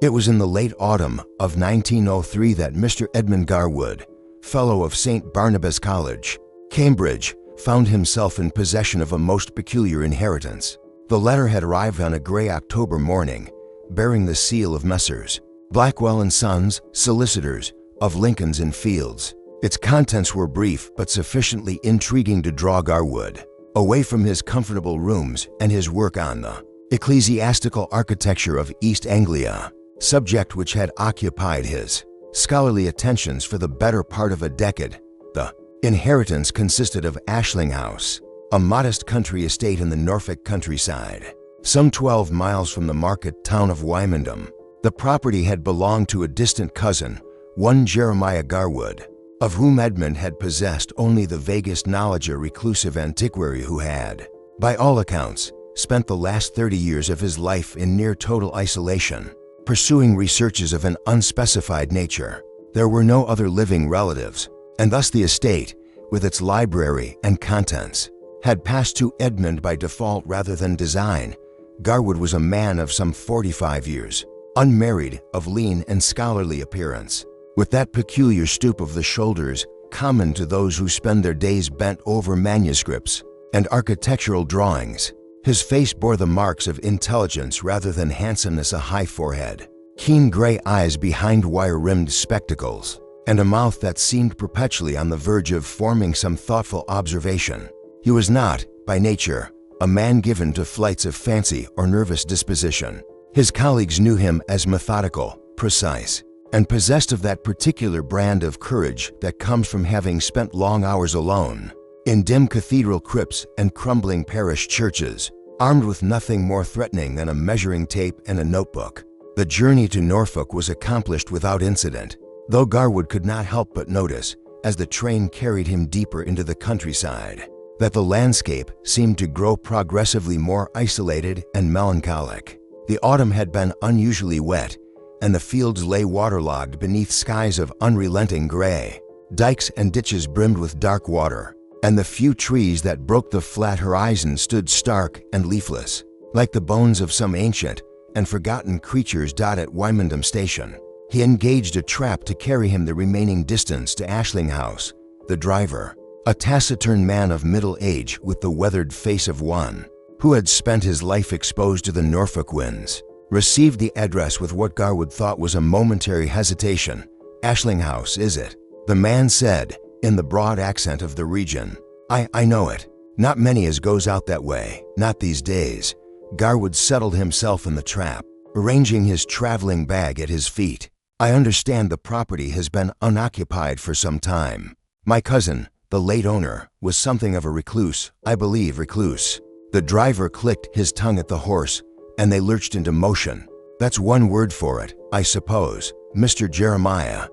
It was in the late autumn of 1903 that Mr. Edmund Garwood, Fellow of St. Barnabas College, Cambridge, found himself in possession of a most peculiar inheritance. The letter had arrived on a gray October morning, bearing the seal of Messrs. Blackwell & Sons, solicitors, of Lincoln's Inn Fields. Its contents were brief but sufficiently intriguing to draw Garwood away from his comfortable rooms and his work on the ecclesiastical architecture of East Anglia, subject which had occupied his scholarly attentions for the better part of a decade. The inheritance consisted of Ashling House, a modest country estate in the Norfolk countryside, some 12 miles from the market town of Wymondham. The property had belonged to a distant cousin, one Jeremiah Garwood, of whom Edmund had possessed only the vaguest knowledge, a reclusive antiquary who had, by all accounts, spent the last 30 years of his life in near total isolation, pursuing researches of an unspecified nature. There were no other living relatives, and thus the estate, with its library and contents, had passed to Edmund by default rather than design. Garwood was a man of some 45 years, unmarried, of lean and scholarly appearance, with that peculiar stoop of the shoulders common to those who spend their days bent over manuscripts and architectural drawings. His face bore the marks of intelligence rather than handsomeness: a high forehead, keen gray eyes behind wire-rimmed spectacles, and a mouth that seemed perpetually on the verge of forming some thoughtful observation. He was not, by nature, a man given to flights of fancy or nervous disposition. His colleagues knew him as methodical, precise, and possessed of that particular brand of courage that comes from having spent long hours alone in dim cathedral crypts and crumbling parish churches, armed with nothing more threatening than a measuring tape and a notebook. The journey to Norfolk was accomplished without incident, though Garwood could not help but notice, as the train carried him deeper into the countryside, that the landscape seemed to grow progressively more isolated and melancholic. The autumn had been unusually wet, and the fields lay waterlogged beneath skies of unrelenting gray. Dikes and ditches brimmed with dark water, and the few trees that broke the flat horizon stood stark and leafless, like the bones of some ancient and forgotten creatures. At Wymondham Station, he engaged a trap to carry him the remaining distance to Ashling House. The driver, a taciturn man of middle age with the weathered face of one who had spent his life exposed to the Norfolk winds, received the address with what Garwood thought was a momentary hesitation. "Ashling House, is it?" the man said, in the broad accent of the region. I know it. Not many as goes out that way, not these days." Garwood settled himself in the trap, arranging his traveling bag at his feet. "I understand the property has been unoccupied for some time. My cousin, the late owner, was something of a recluse, I believe." Recluse. The driver clicked his tongue at the horse, and they lurched into motion. "That's one word for it, I suppose. Mr. Jeremiah.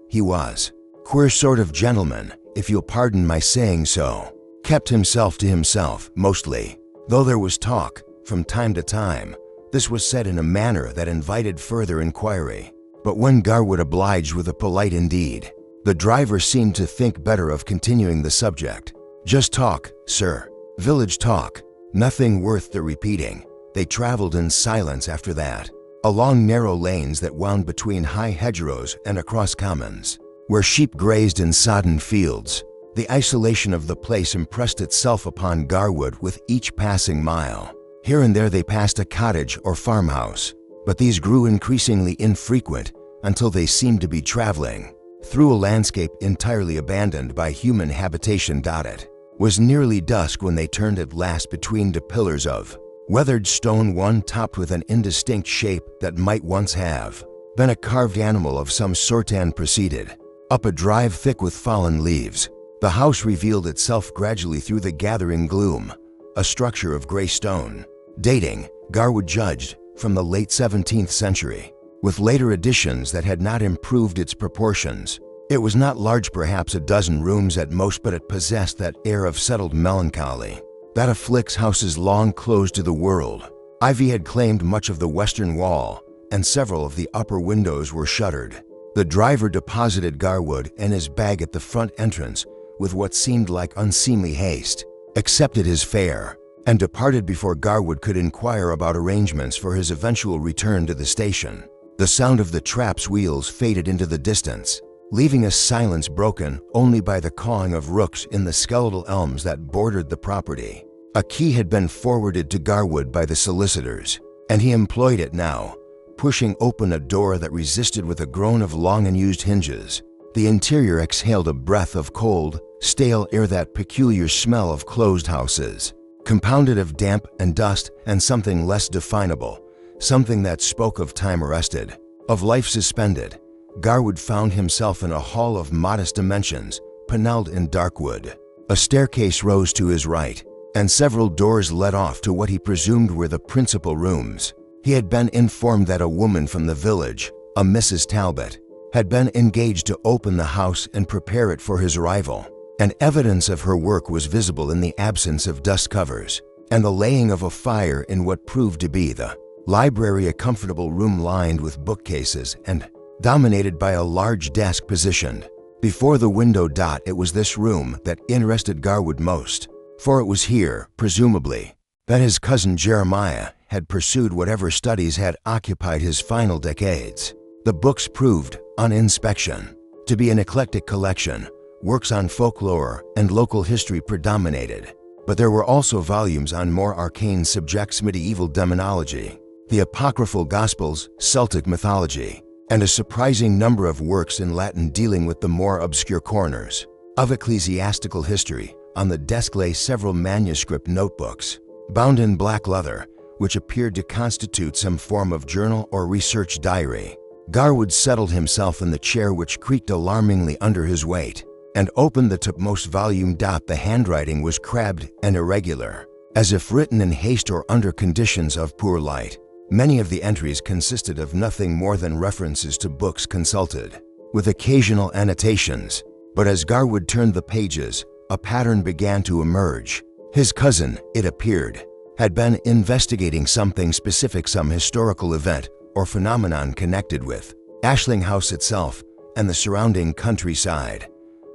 He was queer sort of gentleman, if you'll pardon my saying so. Kept himself to himself, mostly, though there was talk, from time to time." This was said in a manner that invited further inquiry, but when Garwood obliged with a polite indeed, the driver seemed to think better of continuing the subject. "Just talk, sir. Village talk. Nothing worth the repeating." They traveled in silence after that, along narrow lanes that wound between high hedgerows and across commons, where sheep grazed in sodden fields. The isolation of the place impressed itself upon Garwood with each passing mile. Here and there they passed a cottage or farmhouse, but these grew increasingly infrequent until they seemed to be traveling through a landscape entirely abandoned by human habitation. It was nearly dusk when they turned at last between two pillars of weathered stone, one topped with an indistinct shape that might once have been a carved animal of some sort, and proceeded up a drive thick with fallen leaves. The house revealed itself gradually through the gathering gloom, a structure of gray stone, dating, Garwood judged, from the late 17th century, with later additions that had not improved its proportions. It was not large, perhaps a dozen rooms at most, but it possessed that air of settled melancholy that afflicts houses long closed to the world. Ivy had claimed much of the western wall, and several of the upper windows were shuttered. The driver deposited Garwood and his bag at the front entrance with what seemed like unseemly haste, accepted his fare, and departed before Garwood could inquire about arrangements for his eventual return to the station. The sound of the trap's wheels faded into the distance, leaving a silence broken only by the cawing of rooks in the skeletal elms that bordered the property. A key had been forwarded to Garwood by the solicitors, and he employed it now, pushing open a door that resisted with a groan of long-unused hinges. The interior exhaled a breath of cold, stale air, that peculiar smell of closed houses, compounded of damp and dust and something less definable, something that spoke of time arrested, of life suspended. Garwood found himself in a hall of modest dimensions, paneled in dark wood. A staircase rose to his right, and several doors led off to what he presumed were the principal rooms. He had been informed that a woman from the village, a Mrs. Talbot, had been engaged to open the house and prepare it for his arrival, and evidence of her work was visible in the absence of dust covers and the laying of a fire in what proved to be the library, a comfortable room lined with bookcases and dominated by a large desk positioned before the window. It was this room that interested Garwood most, for it was here, presumably, that his cousin Jeremiah had pursued whatever studies had occupied his final decades. The books proved, on inspection, to be an eclectic collection. Works on folklore and local history predominated, but there were also volumes on more arcane subjects: medieval demonology, the apocryphal Gospels, Celtic mythology, and a surprising number of works in Latin dealing with the more obscure corners of ecclesiastical history. On the desk lay several manuscript notebooks, bound in black leather, which appeared to constitute some form of journal or research diary. Garwood settled himself in the chair, which creaked alarmingly under his weight, and opened the topmost volume. The handwriting was crabbed and irregular, as if written in haste or under conditions of poor light. Many of the entries consisted of nothing more than references to books consulted, with occasional annotations. But as Garwood turned the pages, a pattern began to emerge. His cousin, it appeared, had been investigating something specific, some historical event or phenomenon connected with Ashling House itself and the surrounding countryside.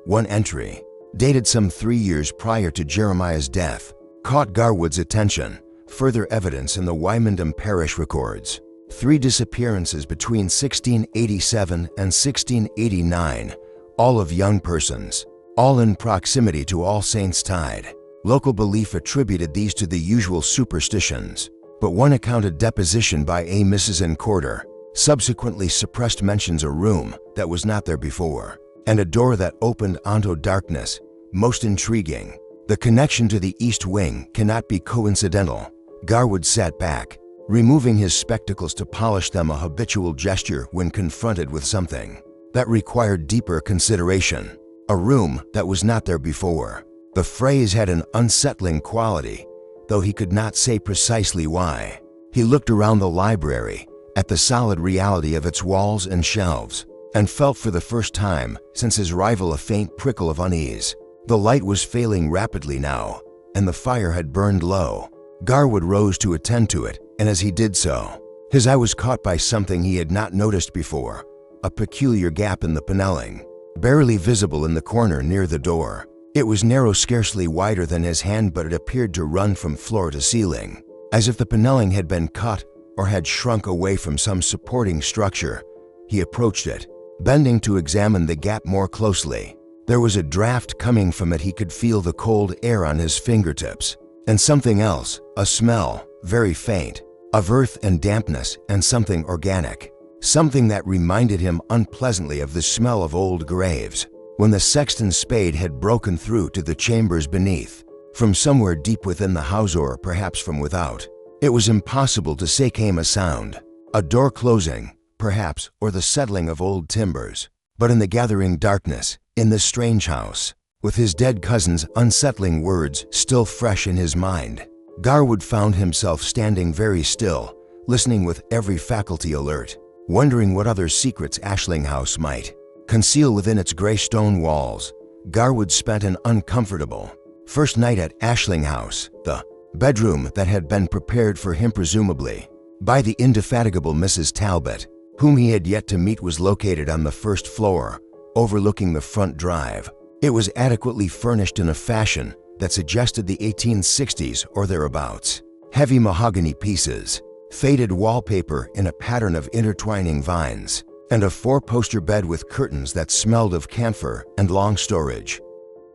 One entry, dated some 3 years prior to Jeremiah's death, caught Garwood's attention. Further evidence in the Wymondham parish records 3 disappearances between 1687 and 1689, all of young persons, all in proximity to All Saints' Tide. Local belief attributed these to the usual superstitions, but one account, a deposition by a Mrs. Encorder, subsequently suppressed mentions a room that was not there before, and a door that opened onto darkness. Most intriguing, the connection to the east wing cannot be coincidental. Garwood sat back, removing his spectacles to polish them, a habitual gesture when confronted with something that required deeper consideration. A room that was not there before. The phrase had an unsettling quality, though he could not say precisely why. He looked around the library, at the solid reality of its walls and shelves, and felt for the first time since his arrival a faint prickle of unease. The light was failing rapidly now, and the fire had burned low. Garwood rose to attend to it, and as he did so, his eye was caught by something he had not noticed before, a peculiar gap in the paneling, barely visible in the corner near the door. It was narrow, scarcely wider than his hand, but it appeared to run from floor to ceiling, as if the paneling had been cut or had shrunk away from some supporting structure. He approached it, bending to examine the gap more closely. There was a draft coming from it. He could feel the cold air on his fingertips, and something else, a smell, very faint, of earth and dampness and something organic, something that reminded him unpleasantly of the smell of old graves, when the sexton's spade had broken through to the chambers beneath, from somewhere deep within the house or perhaps from without. It was impossible to say. Came a sound, a door closing, perhaps, or the settling of old timbers. But in the gathering darkness, in this strange house, with his dead cousin's unsettling words still fresh in his mind, Garwood found himself standing very still, listening with every faculty alert, wondering what other secrets Ashling House might conceal within its gray stone walls. Garwood spent an uncomfortable first night at Ashling House. The bedroom that had been prepared for him presumably by the indefatigable Mrs. Talbot, whom he had yet to meet, was located on the first floor, overlooking the front drive. It was adequately furnished in a fashion that suggested the 1860s or thereabouts. Heavy mahogany pieces, faded wallpaper in a pattern of intertwining vines, and a four-poster bed with curtains that smelled of camphor and long storage.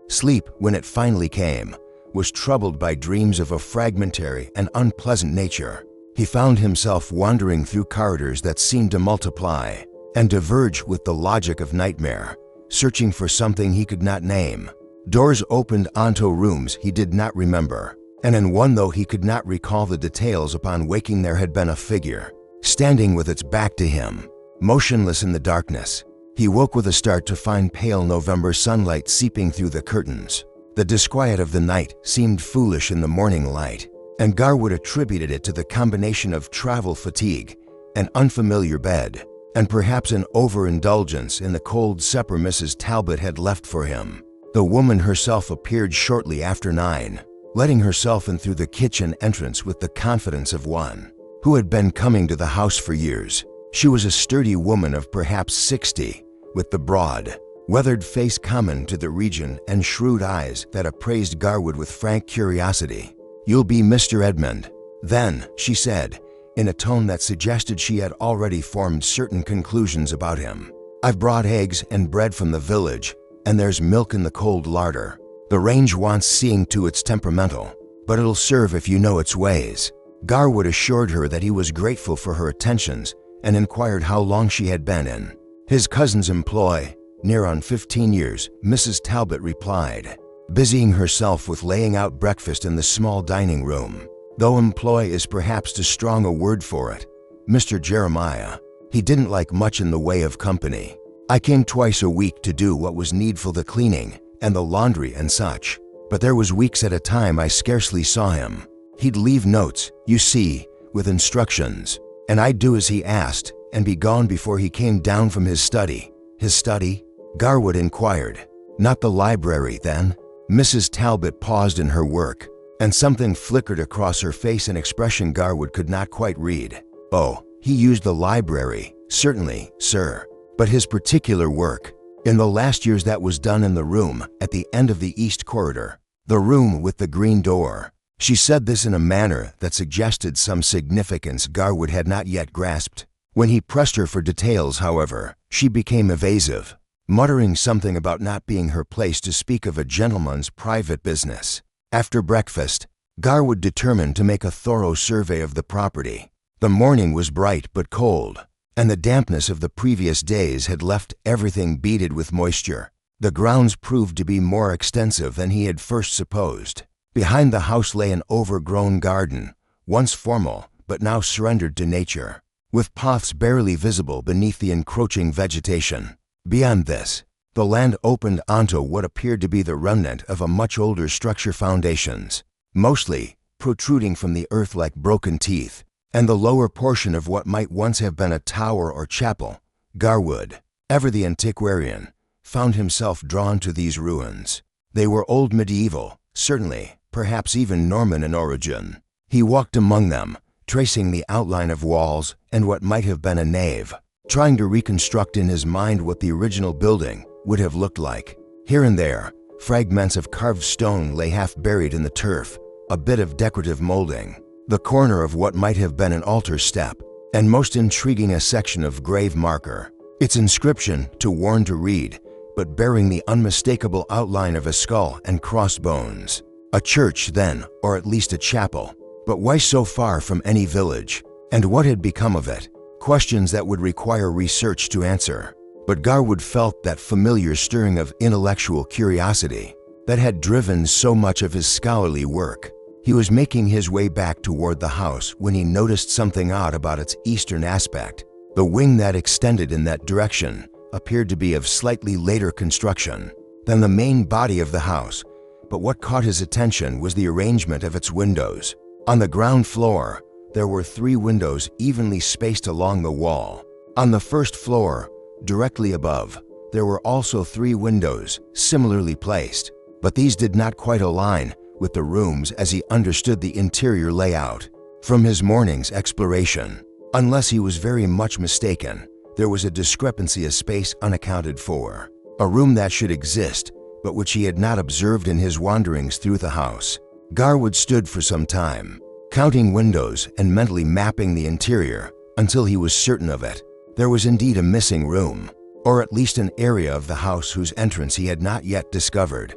Sleep, when it finally came, was troubled by dreams of a fragmentary and unpleasant nature. He found himself wandering through corridors that seemed to multiply and diverge with the logic of nightmare, searching for something he could not name. Doors opened onto rooms he did not remember, and in one, though he could not recall the details upon waking, there had been a figure, standing with its back to him, motionless in the darkness. He woke with a start to find pale November sunlight seeping through the curtains. The disquiet of the night seemed foolish in the morning light, and Garwood attributed it to the combination of travel fatigue, an unfamiliar bed, and perhaps an overindulgence in the cold supper Mrs. Talbot had left for him. The woman herself appeared shortly after 9, letting herself in through the kitchen entrance with the confidence of one who had been coming to the house for years. She was a sturdy woman of perhaps 60, with the broad, weathered face common to the region and shrewd eyes that appraised Garwood with frank curiosity. "You'll be Mr. Edmund, then," she said, in a tone that suggested she had already formed certain conclusions about him. "I've brought eggs and bread from the village, and there's milk in the cold larder. The range wants seeing to, it's temperamental, but it'll serve if you know its ways." Garwood assured her that he was grateful for her attentions and inquired how long she had been in his cousin's employ. "Near on 15 years, Mrs. Talbot replied, busying herself with laying out breakfast in the small dining room. Though employ is perhaps too strong a word for it, Mr. Jeremiah, he didn't like much in the way of company. I came twice a week to do what was needful, the cleaning and the laundry and such, but there was weeks at a time I scarcely saw him. He'd leave notes, you see, with instructions, and I'd do as he asked and be gone before he came down from his study." "His study?" Garwood inquired. "Not the library, then?" Mrs. Talbot paused in her work, and something flickered across her face, an expression Garwood could not quite read. "Oh, he used the library, certainly, sir. But his particular work, in the last years, that was done in the room at the end of the east corridor, the room with the green door." She said this in a manner that suggested some significance Garwood had not yet grasped. When he pressed her for details, however, she became evasive, muttering something about not being her place to speak of a gentleman's private business. After breakfast, Garwood determined to make a thorough survey of the property. The morning was bright but cold, and the dampness of the previous days had left everything beaded with moisture. The grounds proved to be more extensive than he had first supposed. Behind the house lay an overgrown garden, once formal but now surrendered to nature, with paths barely visible beneath the encroaching vegetation. Beyond this, the land opened onto what appeared to be the remnant of a much older structure, foundations, mostly protruding from the earth like broken teeth, and the lower portion of what might once have been a tower or chapel. Garwood, ever the antiquarian, found himself drawn to these ruins. They were old medieval, certainly, perhaps even Norman in origin. He walked among them, tracing the outline of walls and what might have been a nave, trying to reconstruct in his mind what the original building would have looked like. Here and there, fragments of carved stone lay half buried in the turf, a bit of decorative molding, the corner of what might have been an altar step, and most intriguing, a section of grave marker, its inscription too worn to read, but bearing the unmistakable outline of a skull and crossbones. A church, then, or at least a chapel. But why so far from any village? And what had become of it? Questions that would require research to answer. But Garwood felt that familiar stirring of intellectual curiosity that had driven so much of his scholarly work. He was making his way back toward the house when he noticed something odd about its eastern aspect. The wing that extended in that direction appeared to be of slightly later construction than the main body of the house, but what caught his attention was the arrangement of its windows. On the ground floor, there were 3 windows evenly spaced along the wall. On the first floor, directly above, there were also 3 windows, similarly placed, but these did not quite align with the rooms as he understood the interior layout. From his morning's exploration, unless he was very much mistaken, there was a discrepancy, a space unaccounted for, a room that should exist, but which he had not observed in his wanderings through the house. Garwood stood for some time, counting windows and mentally mapping the interior until he was certain of it. There was indeed a missing room, or at least an area of the house whose entrance he had not yet discovered.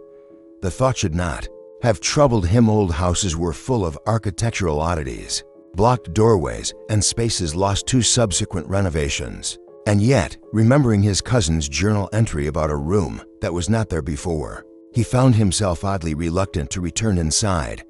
The thought should not have troubled him. Old houses were full of architectural oddities, blocked doorways, and spaces lost to subsequent renovations. And yet, remembering his cousin's journal entry about a room that was not there before, he found himself oddly reluctant to return inside.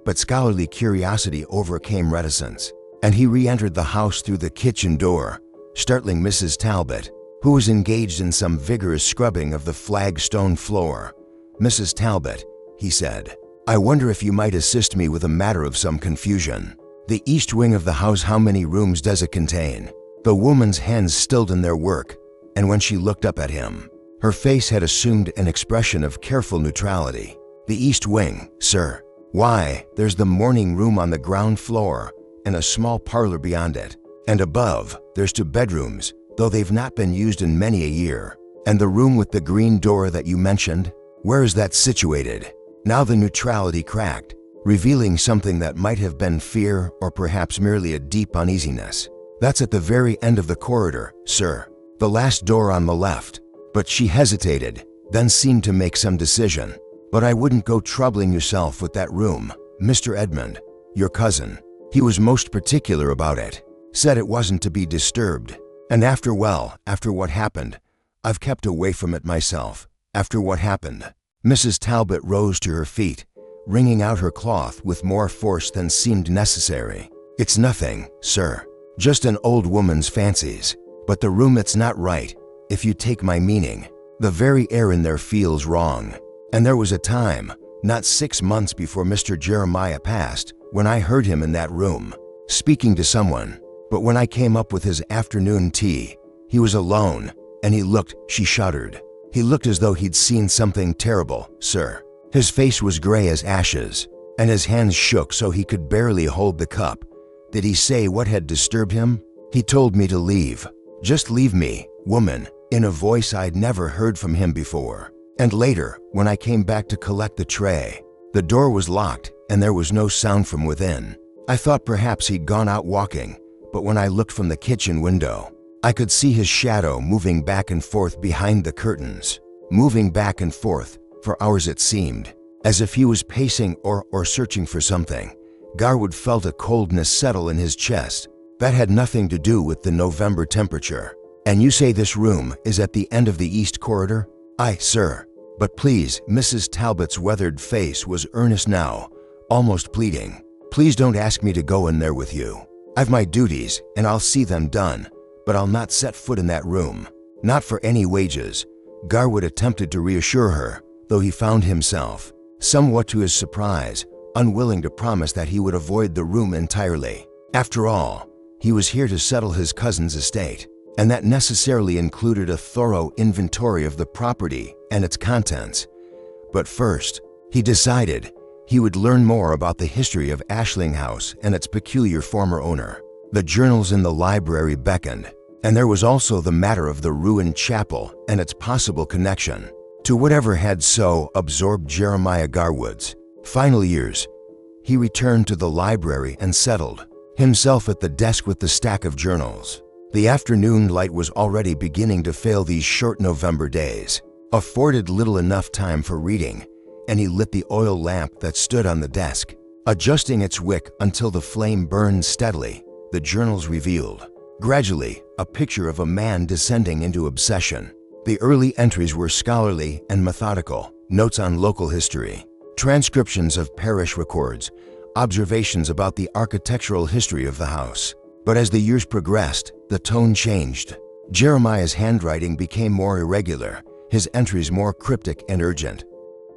But scholarly curiosity overcame reticence, and he re-entered the house through the kitchen door, startling Mrs. Talbot, who was engaged in some vigorous scrubbing of the flagstone floor. "Mrs. Talbot," he said, "I wonder if you might assist me with a matter of some confusion. The east wing of the house, how many rooms does it contain?" The woman's hands stilled in their work, and when she looked up at him, her face had assumed an expression of careful neutrality. "The east wing, sir. Why, there's the morning room on the ground floor and a small parlor beyond it. And above, there's 2 bedrooms, though they've not been used in many a year. And the room with the green door that you mentioned, where is that situated?" Now the neutrality cracked, revealing something that might have been fear or perhaps merely a deep uneasiness. "That's at the very end of the corridor, sir. The last door on the left." But she hesitated, then seemed to make some decision. "But I wouldn't go troubling yourself with that room. Mr. Edmund, your cousin, he was most particular about it. Said it wasn't to be disturbed. And after what happened, I've kept away from it myself. After what happened." Mrs. Talbot rose to her feet, wringing out her cloth with more force than seemed necessary. "It's nothing, sir. Just an old woman's fancies. But the room, it's not right, if you take my meaning. The very air in there feels wrong. And there was a time, not 6 months before Mr. Jeremiah passed, when I heard him in that room, speaking to someone. But when I came up with his afternoon tea, he was alone, and he looked," she shuddered, "he looked as though he'd seen something terrible, sir. His face was gray as ashes, and his hands shook so he could barely hold the cup. Did he say what had disturbed him? He told me to leave. Just leave me, woman," in a voice I'd never heard from him before. And later, when I came back to collect the tray, the door was locked and there was no sound from within. I thought perhaps he'd gone out walking, but when I looked from the kitchen window, I could see his shadow moving back and forth behind the curtains, moving back and forth, for hours it seemed, as if he was pacing or searching for something. Garwood felt a coldness settle in his chest. That had nothing to do with the November temperature. "And you say this room is at the end of the east corridor?" "Aye, sir. But please," Mrs. Talbot's weathered face was earnest now, almost pleading. "Please don't ask me to go in there with you. I've my duties, and I'll see them done, but I'll not set foot in that room. Not for any wages." Garwood attempted to reassure her, though he found himself, somewhat to his surprise, unwilling to promise that he would avoid the room entirely. After all, he was here to settle his cousin's estate, and that necessarily included a thorough inventory of the property and its contents. But first, he decided, he would learn more about the history of Ashling House and its peculiar former owner. The journals in the library beckoned, and there was also the matter of the ruined chapel and its possible connection to whatever had so absorbed Jeremiah Garwood's final years. He returned to the library and settled himself at the desk with the stack of journals. The afternoon light was already beginning to fail. These short November days afforded little enough time for reading, and he lit the oil lamp that stood on the desk. Adjusting its wick until the flame burned steadily, the journals revealed, gradually, a picture of a man descending into obsession. The early entries were scholarly and methodical, notes on local history, transcriptions of parish records, observations about the architectural history of the house. But as the years progressed, the tone changed. Jeremiah's handwriting became more irregular, his entries more cryptic and urgent.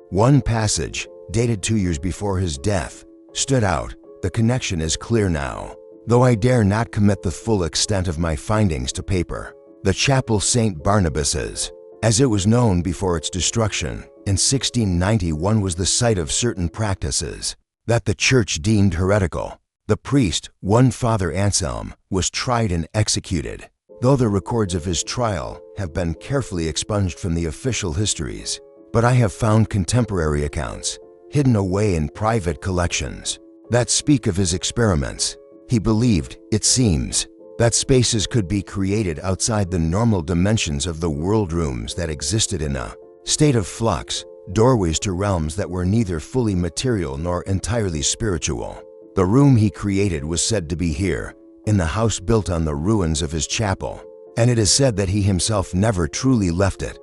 One passage, dated 2 years before his death, stood out. "The connection is clear now, though I dare not commit the full extent of my findings to paper. The chapel St. Barnabas's, as it was known before its destruction in 1691, was the site of certain practices that the church deemed heretical. The priest, one Father Anselm, was tried and executed, though the records of his trial have been carefully expunged from the official histories. But I have found contemporary accounts hidden away in private collections. that speak of his experiments. He believed, it seems, that spaces could be created outside the normal dimensions of the world rooms that existed in a state of flux, doorways to realms that were neither fully material nor entirely spiritual. The room he created was said to be here, in the house built on the ruins of his chapel, and it is said that he himself never truly left it.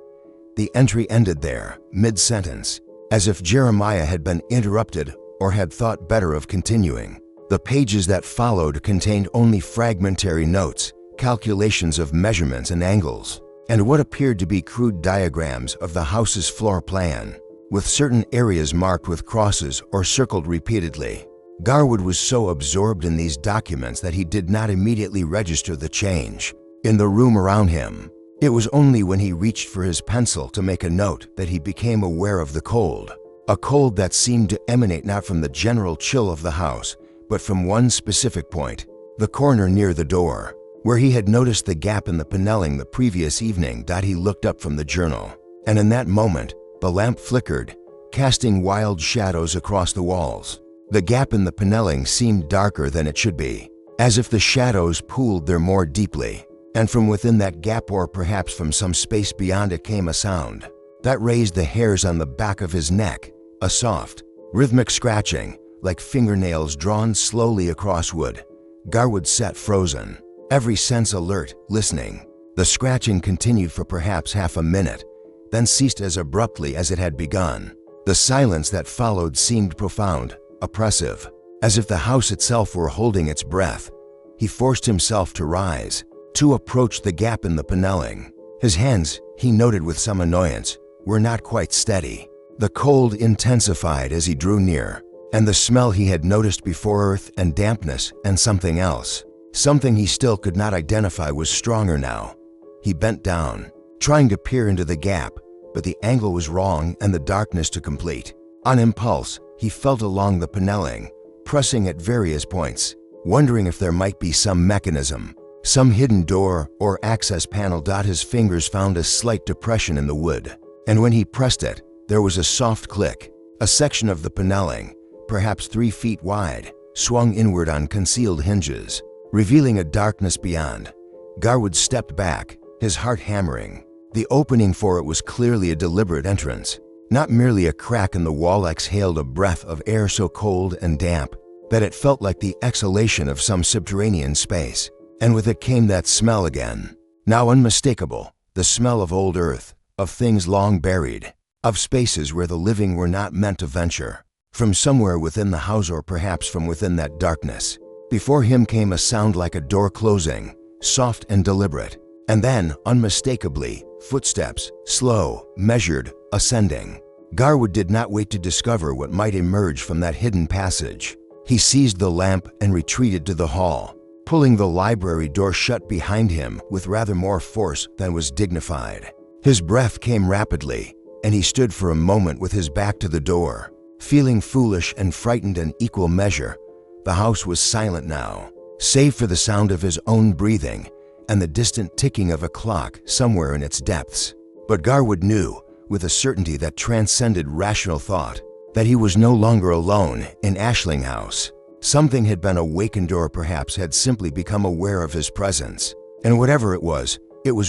The entry ended there, mid-sentence, as if Jeremiah had been interrupted or had thought better of continuing. The pages that followed contained only fragmentary notes, calculations of measurements and angles, and what appeared to be crude diagrams of the house's floor plan, with certain areas marked with crosses or circled repeatedly. Garwood was so absorbed in these documents that he did not immediately register the change in the room around him. It was only when he reached for his pencil to make a note that he became aware of the cold, a cold that seemed to emanate not from the general chill of the house, but from one specific point, the corner near the door, where he had noticed the gap in the paneling the previous evening. He looked up from the journal, and in that moment, the lamp flickered, casting wild shadows across the walls. The gap in the paneling seemed darker than it should be, as if the shadows pooled there more deeply, and from within that gap, or perhaps from some space beyond it, came a sound that raised the hairs on the back of his neck, a soft, rhythmic scratching, like fingernails drawn slowly across wood. Garwood sat frozen, every sense alert, listening. The scratching continued for perhaps half a minute, then ceased as abruptly as it had begun. The silence that followed seemed profound, oppressive, as if the house itself were holding its breath. He forced himself to rise, to approach the gap in the paneling. His hands, he noted with some annoyance, were not quite steady. The cold intensified as he drew near, and the smell he had noticed before, earth and dampness and something else, something he still could not identify, was stronger now. He bent down, trying to peer into the gap, but the angle was wrong and the darkness too complete. On impulse, he felt along the paneling, pressing at various points, wondering if there might be some mechanism, some hidden door or access panel. His fingers found a slight depression in the wood, and when he pressed it, there was a soft click. A section of the paneling, perhaps 3 feet wide, swung inward on concealed hinges, revealing a darkness beyond. Garwood stepped back, his heart hammering. The opening for it was clearly a deliberate entrance, not merely a crack in the wall. Exhaled a breath of air so cold and damp that it felt like the exhalation of some subterranean space, and with it came that smell again, now unmistakable, the smell of old earth, of things long buried, of spaces where the living were not meant to venture. From somewhere within the house, or perhaps from within that darkness, before him came a sound like a door closing, soft and deliberate, and then, unmistakably, footsteps, slow, measured, ascending. Garwood did not wait to discover what might emerge from that hidden passage. He seized the lamp and retreated to the hall, pulling the library door shut behind him with rather more force than was dignified. His breath came rapidly, and he stood for a moment with his back to the door, feeling foolish and frightened in equal measure. The house was silent now, save for the sound of his own breathing and the distant ticking of a clock somewhere in its depths. But Garwood knew, with a certainty that transcended rational thought, that he was no longer alone in Ashling House. Something had been awakened, or perhaps had simply become aware of his presence, and whatever it was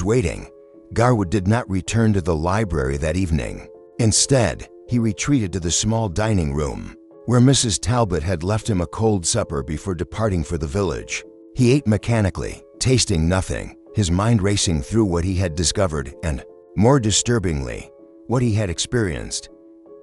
waiting. Garwood did not return to the library that evening. Instead, he retreated to the small dining room, where Mrs. Talbot had left him a cold supper before departing for the village. He ate mechanically, tasting nothing, his mind racing through what he had discovered and, more disturbingly, what he had experienced.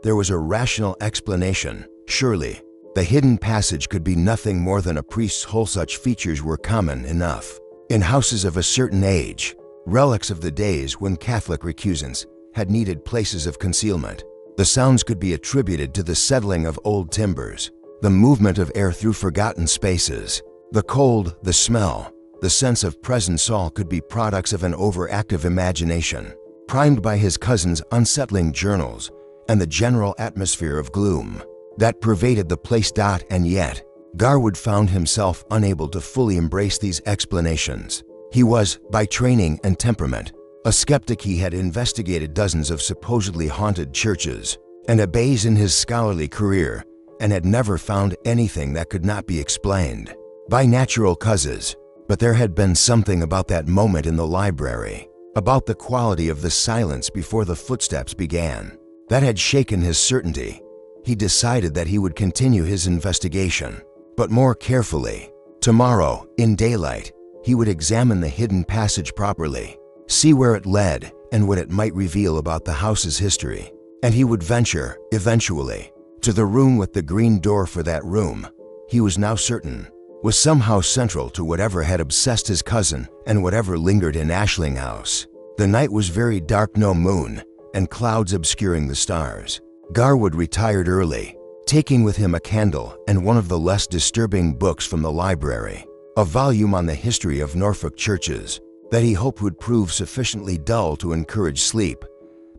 There was a rational explanation, surely. The hidden passage could be nothing more than a priest's hole. Such features were common enough in houses of a certain age, relics of the days when Catholic recusants had needed places of concealment. The sounds could be attributed to the settling of old timbers, the movement of air through forgotten spaces. The cold, the smell, the sense of presence, all could be products of an overactive imagination, primed by his cousin's unsettling journals and the general atmosphere of gloom that pervaded the place. And yet, Garwood found himself unable to fully embrace these explanations. He was, by training and temperament, a skeptic. He had investigated dozens of supposedly haunted churches and abbeys in his scholarly career, and had never found anything that could not be explained by natural causes. But there had been something about that moment in the library, about the quality of the silence before the footsteps began, that had shaken his certainty. He decided that he would continue his investigation, but more carefully. Tomorrow, in daylight, he would examine the hidden passage properly, see where it led and what it might reveal about the house's history. And he would venture, eventually, to the room with the green door, for that room, he was now certain, was somehow central to whatever had obsessed his cousin and whatever lingered in Ashling House. The night was very dark, no moon, and clouds obscuring the stars. Garwood retired early, taking with him a candle and one of the less disturbing books from the library, a volume on the history of Norfolk churches that he hoped would prove sufficiently dull to encourage sleep.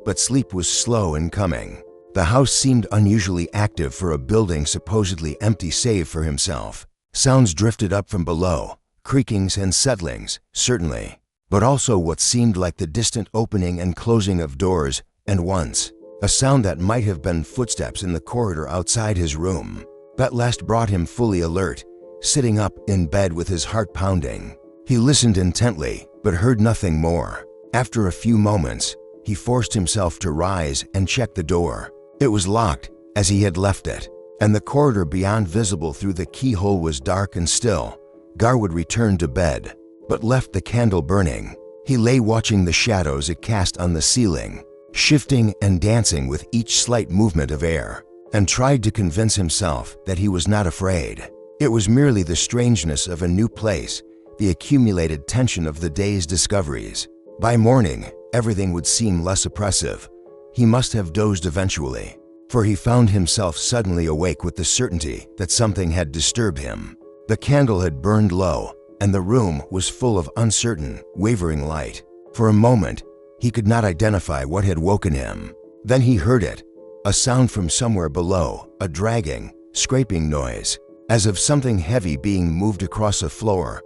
But sleep was slow in coming. The house seemed unusually active for a building supposedly empty save for himself. Sounds drifted up from below, creakings and settlings, certainly, but also what seemed like the distant opening and closing of doors, and once, a sound that might have been footsteps in the corridor outside his room. That last brought him fully alert, sitting up in bed with his heart pounding. He listened intently, but heard nothing more. After a few moments, he forced himself to rise and check the door. It was locked, as he had left it, and the corridor beyond visible through the keyhole was dark and still. Garwood returned to bed, but left the candle burning. He lay watching the shadows it cast on the ceiling, shifting and dancing with each slight movement of air, and tried to convince himself that he was not afraid. It was merely the strangeness of a new place, the accumulated tension of the day's discoveries. By morning, everything would seem less oppressive. He must have dozed eventually, for he found himself suddenly awake with the certainty that something had disturbed him. The candle had burned low, and the room was full of uncertain, wavering light. For a moment, he could not identify what had woken him. Then he heard it, a sound from somewhere below, a dragging, scraping noise, as of something heavy being moved across a floor.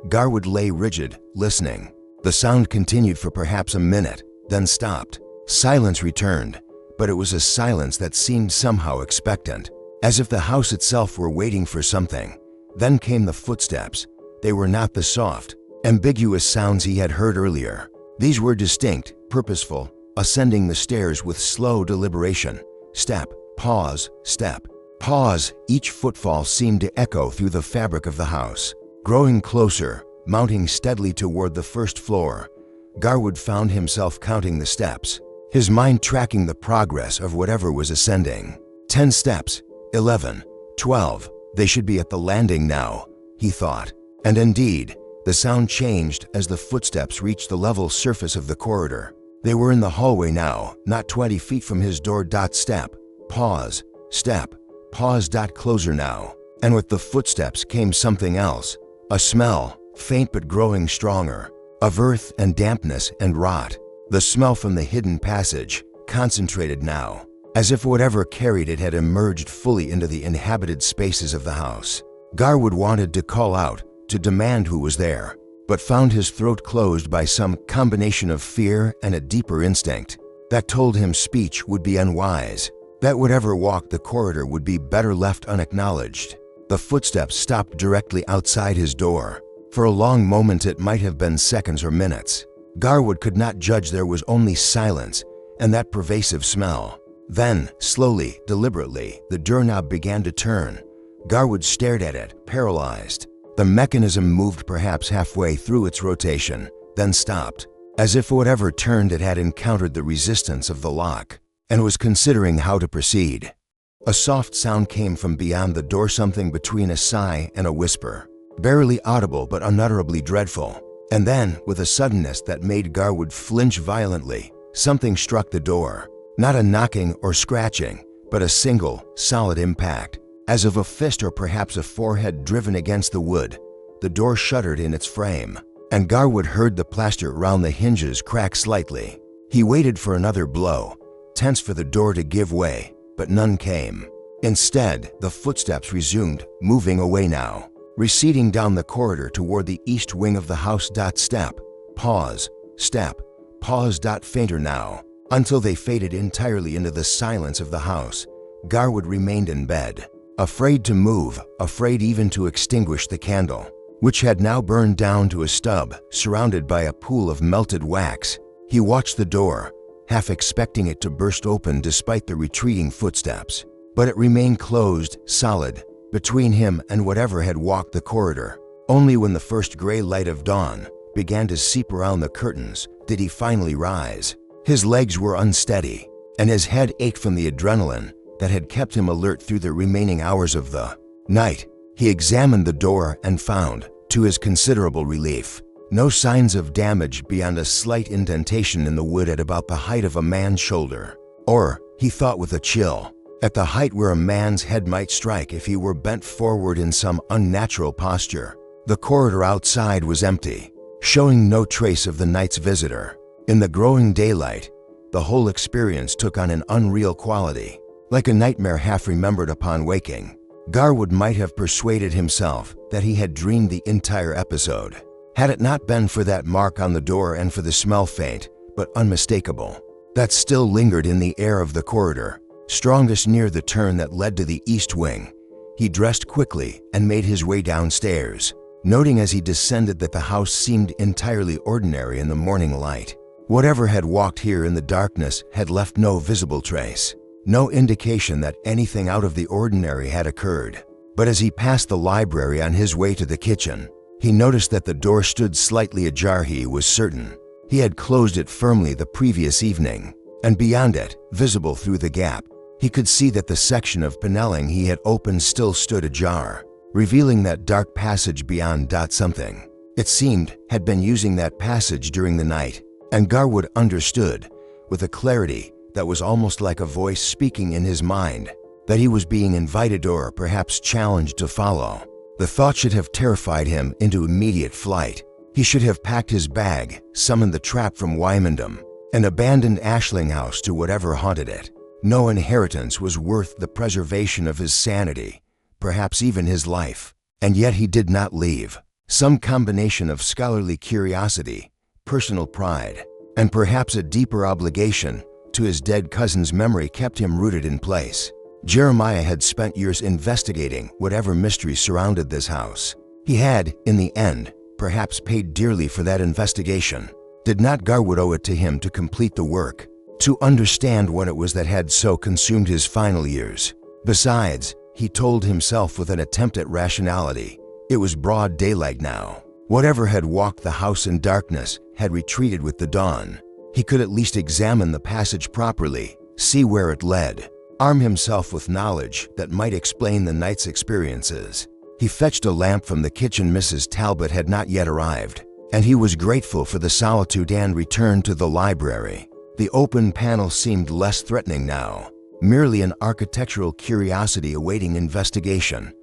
Garwood lay rigid, listening. The sound continued for perhaps a minute, then stopped. Silence returned, but it was a silence that seemed somehow expectant, as if the house itself were waiting for something. Then came the footsteps. They were not the soft, ambiguous sounds he had heard earlier. These were distinct, purposeful, ascending the stairs with slow deliberation. Step, pause, step, pause. Each footfall seemed to echo through the fabric of the house. Growing closer, mounting steadily toward the first floor, Garwood found himself counting the steps, his mind tracking the progress of whatever was ascending. 10 steps, 11, 12, they should be at the landing now, he thought. And indeed, the sound changed as the footsteps reached the level surface of the corridor. They were in the hallway now, not 20 feet from his door. Step, pause, step, pause. Closer now. And with the footsteps came something else, a smell, faint but growing stronger, of earth and dampness and rot. The smell from the hidden passage, concentrated now, as if whatever carried it had emerged fully into the inhabited spaces of the house. Garwood wanted to call out, to demand who was there, but found his throat closed by some combination of fear and a deeper instinct that told him speech would be unwise, that whatever walked the corridor would be better left unacknowledged. The footsteps stopped directly outside his door. For a long moment, it might have been seconds or minutes. Garwood could not judge. There was only silence and that pervasive smell. Then, slowly, deliberately, the doorknob began to turn. Garwood stared at it, paralyzed. The mechanism moved perhaps halfway through its rotation, then stopped, as if whatever turned it had encountered the resistance of the lock and was considering how to proceed. A soft sound came from beyond the door, something between a sigh and a whisper, barely audible but unutterably dreadful. And then, with a suddenness that made Garwood flinch violently, something struck the door. Not a knocking or scratching, but a single, solid impact, as of a fist or perhaps a forehead driven against the wood. The door shuddered in its frame, and Garwood heard the plaster round the hinges crack slightly. He waited for another blow, tense for the door to give way, but none came. Instead, the footsteps resumed, moving away now, receding down the corridor toward the east wing of the house. Step, pause, step, pause. Fainter now, until they faded entirely into the silence of the house. Garwood remained in bed, Afraid to move, afraid even to extinguish the candle, which had now burned down to a stub, surrounded by a pool of melted wax, he watched the door, half expecting it to burst open despite the retreating footsteps. But it remained closed, solid, between him and whatever had walked the corridor. Only when the first gray light of dawn began to seep around the curtains did he finally rise. His legs were unsteady, and his head ached from the adrenaline that had kept him alert through the remaining hours of the night. He examined the door and found, to his considerable relief, no signs of damage beyond a slight indentation in the wood at about the height of a man's shoulder. Or, he thought with a chill, at the height where a man's head might strike if he were bent forward in some unnatural posture. The corridor outside was empty, showing no trace of the night's visitor. In the growing daylight, the whole experience took on an unreal quality, like a nightmare half remembered upon waking. Garwood might have persuaded himself that he had dreamed the entire episode, had it not been for that mark on the door and for the smell, faint but unmistakable, that still lingered in the air of the corridor, strongest near the turn that led to the east wing. He dressed quickly and made his way downstairs, noting as he descended that the house seemed entirely ordinary in the morning light. Whatever had walked here in the darkness had left no visible trace, no indication that anything out of the ordinary had occurred. But as he passed the library on his way to the kitchen, he noticed that the door stood slightly ajar. He was certain he had closed it firmly the previous evening, and beyond it, visible through the gap, he could see that the section of paneling he had opened still stood ajar, revealing that dark passage beyond. Something, it seemed, had been using that passage during the night, and Garwood understood, with a clarity that was almost like a voice speaking in his mind, that he was being invited or perhaps challenged to follow. The thought should have terrified him into immediate flight. He should have packed his bag, summoned the trap from Wymondham, and abandoned Ashling House to whatever haunted it. No inheritance was worth the preservation of his sanity, perhaps even his life. And yet he did not leave. Some combination of scholarly curiosity, personal pride, and perhaps a deeper obligation to his dead cousin's memory kept him rooted in place. Jeremiah had spent years investigating whatever mystery surrounded this house. He had, in the end, perhaps paid dearly for that investigation. Did not Garwood owe it to him to complete the work, to understand what it was that had so consumed his final years? Besides, he told himself with an attempt at rationality, it was broad daylight now. Whatever had walked the house in darkness had retreated with the dawn. He could at least examine the passage properly, see where it led, arm himself with knowledge that might explain the night's experiences. He fetched a lamp from the kitchen. Mrs. Talbot had not yet arrived, and he was grateful for the solitude and returned to the library. The open panel seemed less threatening now, merely an architectural curiosity awaiting investigation.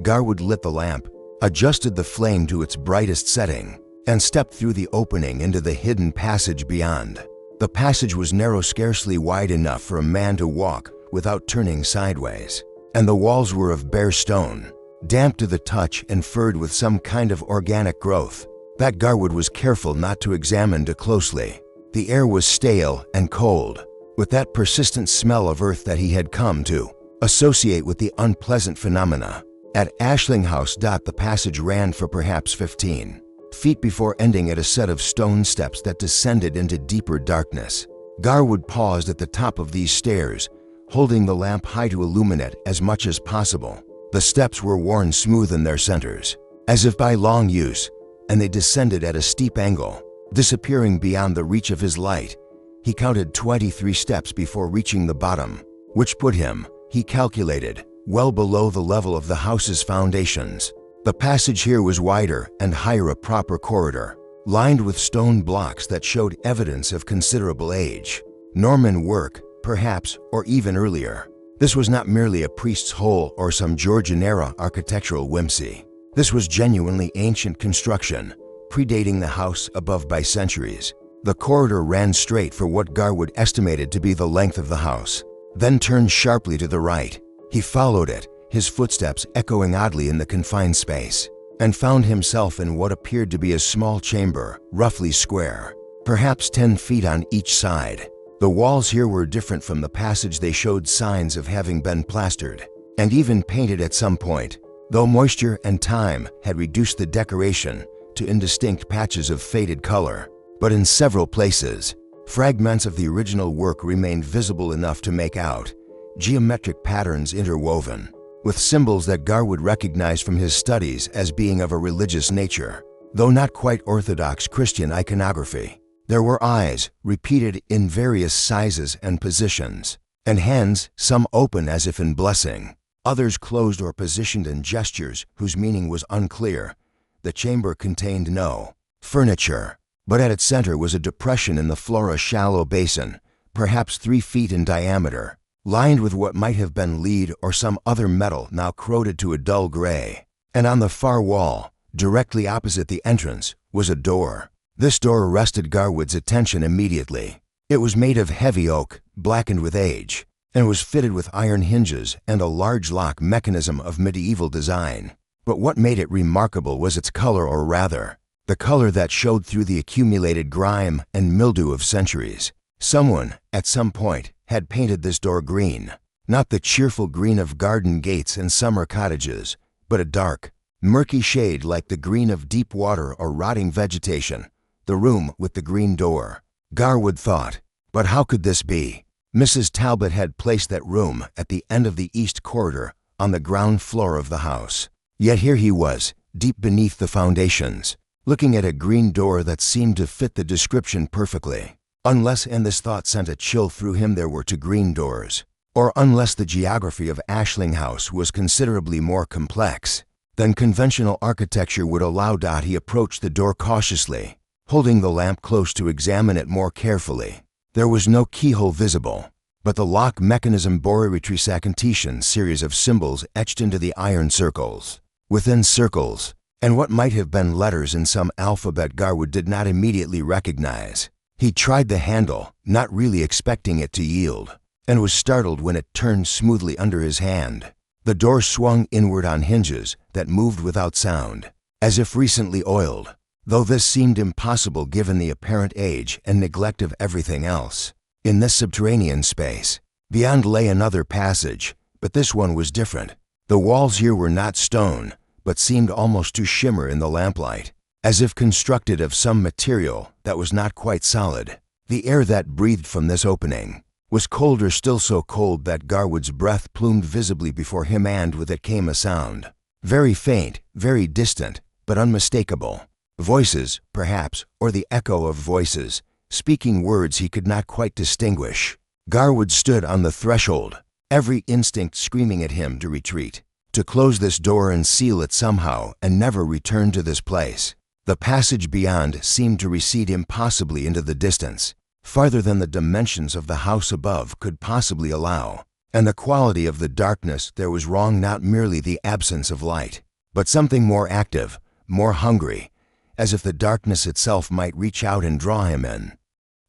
Garwood lit the lamp, adjusted the flame to its brightest setting, and stepped through the opening into the hidden passage beyond. The passage was narrow, scarcely wide enough for a man to walk without turning sideways, and the walls were of bare stone, damp to the touch and furred with some kind of organic growth that Garwood was careful not to examine too closely. The air was stale and cold, with that persistent smell of earth that he had come to associate with the unpleasant phenomena at Ashling House. The passage ran for perhaps 15 feet before ending at a set of stone steps that descended into deeper darkness. Garwood paused at the top of these stairs, holding the lamp high to illuminate as much as possible. The steps were worn smooth in their centers, as if by long use, and they descended at a steep angle, disappearing beyond the reach of his light. He counted 23 steps before reaching the bottom, which put him, he calculated, well below the level of the house's foundations. The passage here was wider and higher, a proper corridor, lined with stone blocks that showed evidence of considerable age. Norman work, perhaps, or even earlier. This was not merely a priest's hole or some Georgian-era architectural whimsy. This was genuinely ancient construction, predating the house above by centuries. The corridor ran straight for what Garwood estimated to be the length of the house, then turned sharply to the right. He followed it, his footsteps echoing oddly in the confined space, and found himself in what appeared to be a small chamber, roughly square, perhaps 10 feet on each side. The walls here were different from the passage. They showed signs of having been plastered, and even painted at some point, though moisture and time had reduced the decoration to indistinct patches of faded color. But in several places, fragments of the original work remained visible enough to make out geometric patterns interwoven, with symbols that Garwood recognized from his studies as being of a religious nature, though not quite orthodox Christian iconography. There were eyes, repeated in various sizes and positions, and hands, some open as if in blessing, others closed or positioned in gestures whose meaning was unclear. The chamber contained no furniture, but at its center was a depression in the floor, a shallow basin, perhaps 3 feet in diameter, lined with what might have been lead or some other metal now corroded to a dull gray. And on the far wall, directly opposite the entrance, was a door. This door arrested Garwood's attention immediately. It was made of heavy oak, blackened with age, and was fitted with iron hinges and a large lock mechanism of medieval design. But what made it remarkable was its color, or rather, the color that showed through the accumulated grime and mildew of centuries. Someone, at some point, had painted this door green, not the cheerful green of garden gates and summer cottages, but a dark, murky shade like the green of deep water or rotting vegetation. The room with the green door, Garwood thought. But how could this be? Mrs. Talbot had placed that room at the end of the east corridor on the ground floor of the house. Yet here he was, deep beneath the foundations, looking at a green door that seemed to fit the description perfectly. Unless, and this thought sent a chill through him, there were 2 green doors, or unless the geography of Ashling House was considerably more complex than conventional architecture would allow. He approached the door cautiously, holding the lamp close to examine it more carefully. There was no keyhole visible, but the lock mechanism bore a retractation series of symbols etched into the iron circles. Within circles, and what might have been letters in some alphabet Garwood did not immediately recognize. He tried the handle, not really expecting it to yield, and was startled when it turned smoothly under his hand. The door swung inward on hinges that moved without sound, as if recently oiled, though this seemed impossible given the apparent age and neglect of everything else. In this subterranean space, beyond lay another passage, but this one was different. The walls here were not stone, but seemed almost to shimmer in the lamplight, as if constructed of some material that was not quite solid. The air that breathed from this opening was colder still, so cold that Garwood's breath plumed visibly before him, and with it came a sound, very faint, very distant, but unmistakable. Voices, perhaps, or the echo of voices, speaking words he could not quite distinguish. Garwood stood on the threshold, every instinct screaming at him to retreat, to close this door and seal it somehow and never return to this place. The passage beyond seemed to recede impossibly into the distance, farther than the dimensions of the house above could possibly allow. And the quality of the darkness there was wrong, not merely the absence of light, but something more active, more hungry, as if the darkness itself might reach out and draw him in.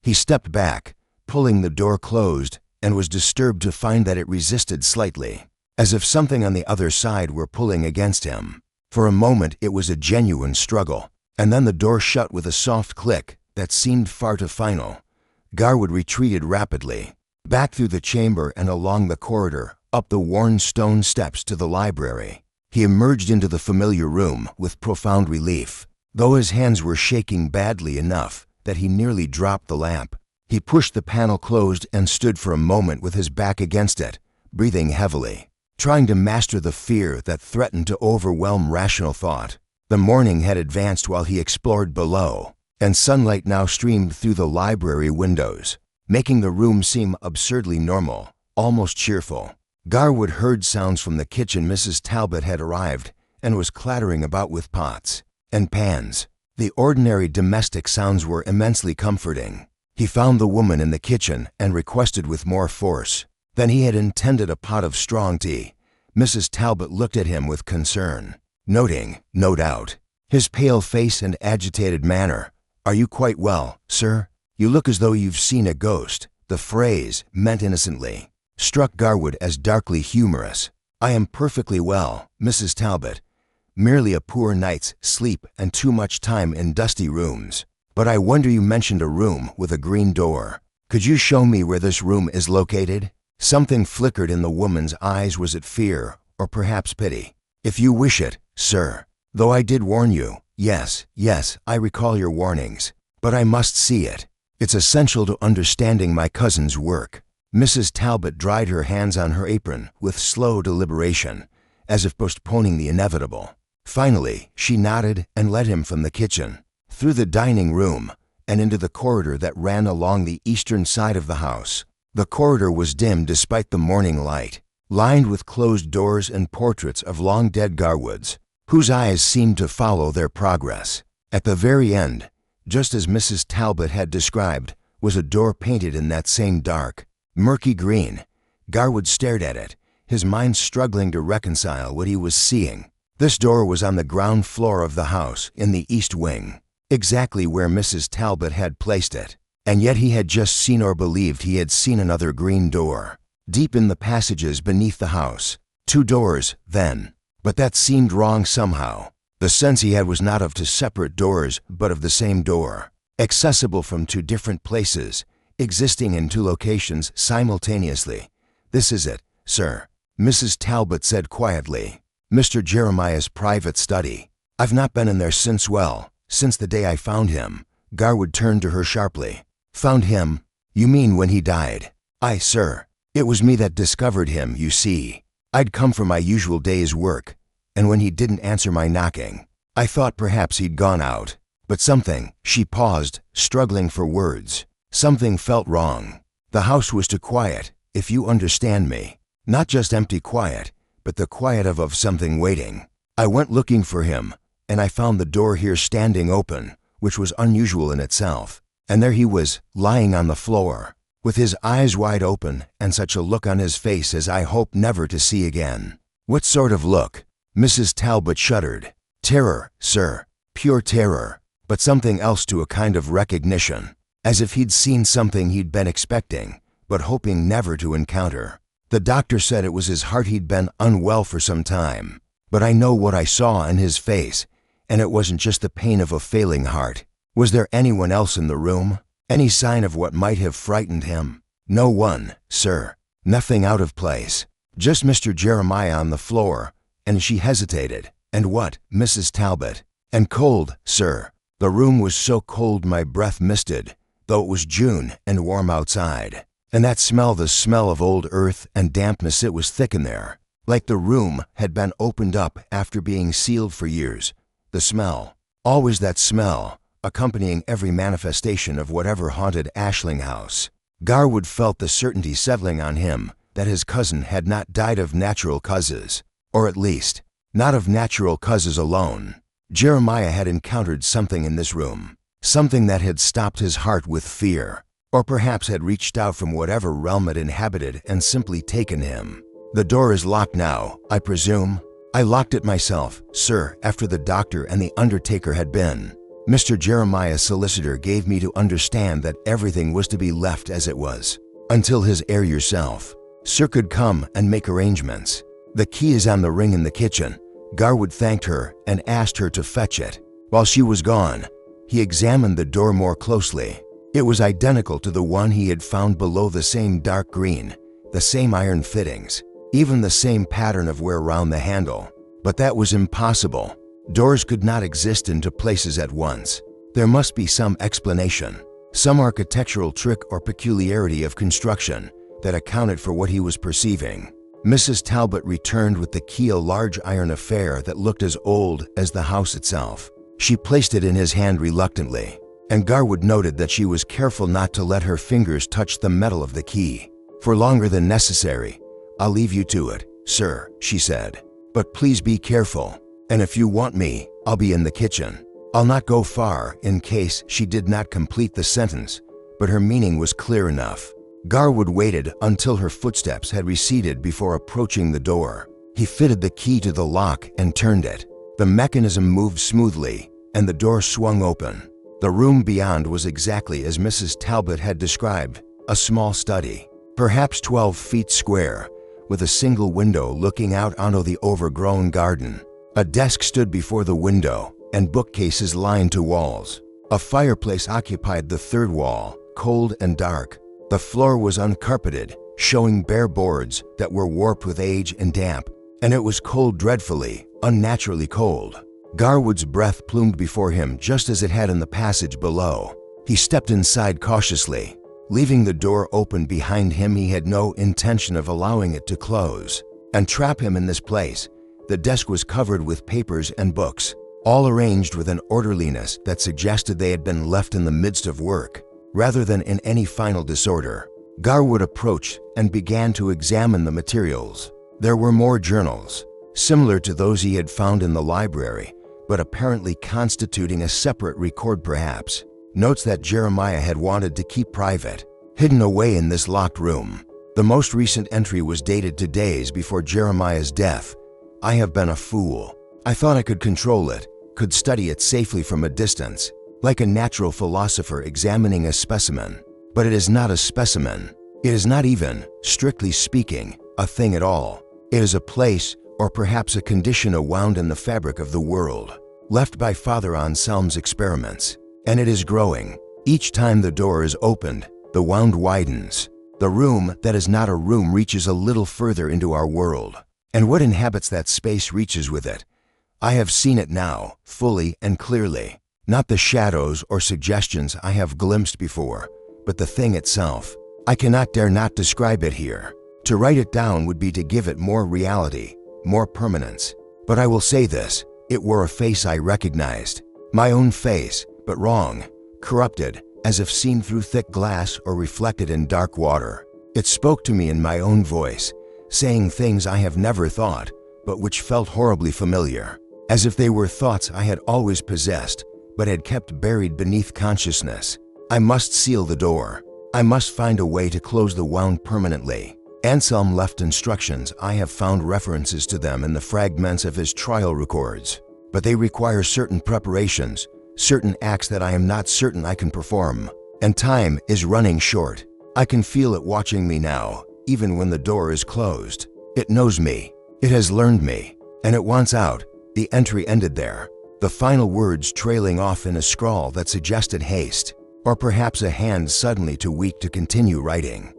He stepped back, pulling the door closed, and was disturbed to find that it resisted slightly, as if something on the other side were pulling against him. For a moment it was a genuine struggle, and then the door shut with a soft click that seemed far too final. Garwood retreated rapidly, back through the chamber and along the corridor, up the worn stone steps to the library. He emerged into the familiar room with profound relief, though his hands were shaking badly enough that he nearly dropped the lamp. He pushed the panel closed and stood for a moment with his back against it, breathing heavily, trying to master the fear that threatened to overwhelm rational thought. The morning had advanced while he explored below, and sunlight now streamed through the library windows, making the room seem absurdly normal, almost cheerful. Garwood heard sounds from the kitchen. Mrs. Talbot had arrived and was clattering about with pots and pans. The ordinary domestic sounds were immensely comforting. He found the woman in the kitchen and requested with more force than he had intended a pot of strong tea. Mrs. Talbot looked at him with concern, noting, no doubt, his pale face and agitated manner. "Are you quite well, sir? You look as though you've seen a ghost." The phrase, meant innocently, struck Garwood as darkly humorous. "I am perfectly well, Mrs. Talbot. Merely a poor night's sleep and too much time in dusty rooms. But I wonder you mentioned a room with a green door. Could you show me where this room is located?" Something flickered in the woman's eyes. Was it fear, or perhaps pity? "If you wish it, sir. Though I did warn you." "Yes, yes, I recall your warnings. But I must see it. It's essential to understanding my cousin's work." Mrs. Talbot dried her hands on her apron with slow deliberation, as if postponing the inevitable. Finally, she nodded and led him from the kitchen, through the dining room, and into the corridor that ran along the eastern side of the house. The corridor was dim despite the morning light, lined with closed doors and portraits of long-dead Garwoods, whose eyes seemed to follow their progress. At the very end, just as Mrs. Talbot had described, was a door painted in that same dark, murky green. Garwood stared at it, his mind struggling to reconcile what he was seeing. This door was on the ground floor of the house, in the east wing, exactly where Mrs. Talbot had placed it. And yet he had just seen, or believed he had seen, another green door, deep in the passages beneath the house. 2 doors, then. But that seemed wrong somehow. The sense he had was not of 2 separate doors, but of the same door, accessible from 2 different places, existing in 2 locations simultaneously. "This is it, sir," Mrs. Talbot said quietly. "Mr. Jeremiah's private study. I've not been in there since the day I found him." Garwood turned to her sharply. "Found him? You mean when he died?" "Aye, sir. It was me that discovered him, you see. I'd come from my usual day's work, and when he didn't answer my knocking, I thought perhaps he'd gone out. But something," she paused, struggling for words, "something felt wrong. The house was too quiet, if you understand me. Not just empty quiet, but the quiet of something waiting. I went looking for him, and I found the door here standing open, which was unusual in itself. And there he was, lying on the floor, with his eyes wide open and such a look on his face as I hope never to see again." "What sort of look?" Mrs. Talbot shuddered. "Terror, sir. Pure terror. But something else too, a kind of recognition. As if he'd seen something he'd been expecting, but hoping never to encounter. The doctor said it was his heart. He'd been unwell for some time. But I know what I saw in his face, and it wasn't just the pain of a failing heart. Was there anyone else in the room? Any sign of what might have frightened him?" "No one, sir. Nothing out of place. Just Mr. Jeremiah on the floor." And she hesitated. "And what, Mrs. Talbot?" "And cold, sir. The room was so cold my breath misted, though it was June and warm outside. And that smell, the smell of old earth and dampness, it was thick in there, like the room had been opened up after being sealed for years. The smell, always that smell, accompanying every manifestation of whatever haunted Ashling House." Garwood felt the certainty settling on him that his cousin had not died of natural causes, or at least, not of natural causes alone. Jeremiah had encountered something in this room, something that had stopped his heart with fear, or perhaps had reached out from whatever realm it inhabited and simply taken him. "The door is locked now, I presume?" "I locked it myself, sir, after the doctor and the undertaker had been. Mr. Jeremiah's solicitor gave me to understand that everything was to be left as it was, until his heir, yourself, sir, could come and make arrangements. The key is on the ring in the kitchen." Garwood thanked her and asked her to fetch it. While she was gone, he examined the door more closely. It was identical to the one he had found below, the same dark green, the same iron fittings, even the same pattern of wear round the handle. But that was impossible. Doors could not exist in 2 places at once. There must be some explanation, some architectural trick or peculiarity of construction that accounted for what he was perceiving. Mrs. Talbot returned with the key, a large iron affair that looked as old as the house itself. She placed it in his hand reluctantly, and Garwood noted that she was careful not to let her fingers touch the metal of the key. "For longer than necessary, I'll leave you to it, sir," she said. "But please be careful. And if you want me, I'll be in the kitchen. I'll not go far," in case she did not complete the sentence, but her meaning was clear enough. Garwood waited until her footsteps had receded before approaching the door. He fitted the key to the lock and turned it. The mechanism moved smoothly, and the door swung open. The room beyond was exactly as Mrs. Talbot had described, a small study, perhaps 12 feet square, with a single window looking out onto the overgrown garden. A desk stood before the window, and bookcases lined 2 walls. A fireplace occupied the 3rd wall, cold and dark. The floor was uncarpeted, showing bare boards that were warped with age and damp, and it was cold, dreadfully, unnaturally cold. Garwood's breath plumed before him just as it had in the passage below. He stepped inside cautiously. Leaving the door open behind him, he had no intention of allowing it to close and trap him in this place. The desk was covered with papers and books, all arranged with an orderliness that suggested they had been left in the midst of work, rather than in any final disorder. Garwood approached and began to examine the materials. There were more journals, similar to those he had found in the library, but apparently constituting a separate record perhaps. Notes that Jeremiah had wanted to keep private, hidden away in this locked room. The most recent entry was dated 2 days before Jeremiah's death. "I have been a fool. I thought I could control it, could study it safely from a distance, like a natural philosopher examining a specimen. But it is not a specimen. It is not even, strictly speaking, a thing at all. It is a place, or perhaps a condition awound in the fabric of the world, left by Father Anselm's experiments. And it is growing. Each time the door is opened, the wound widens. The room that is not a room reaches a little further into our world. And what inhabits that space reaches with it. I have seen it now, fully and clearly. Not the shadows or suggestions I have glimpsed before, but the thing itself. I dare not describe it here. To write it down would be to give it more reality, more permanence. But I will say this, it wore a face I recognized. My own face, but wrong, corrupted, as if seen through thick glass or reflected in dark water. It spoke to me in my own voice, saying things I have never thought, but which felt horribly familiar, as if they were thoughts I had always possessed, but had kept buried beneath consciousness. I must seal the door. I must find a way to close the wound permanently. Anselm left instructions. I have found references to them in the fragments of his trial records, but they require certain preparations, certain acts that I am not certain I can perform, and time is running short. I can feel it watching me now, even when the door is closed. It knows me, it has learned me, and it wants out. The entry ended there, the final words trailing off in a scrawl that suggested haste, or perhaps a hand suddenly too weak to continue writing.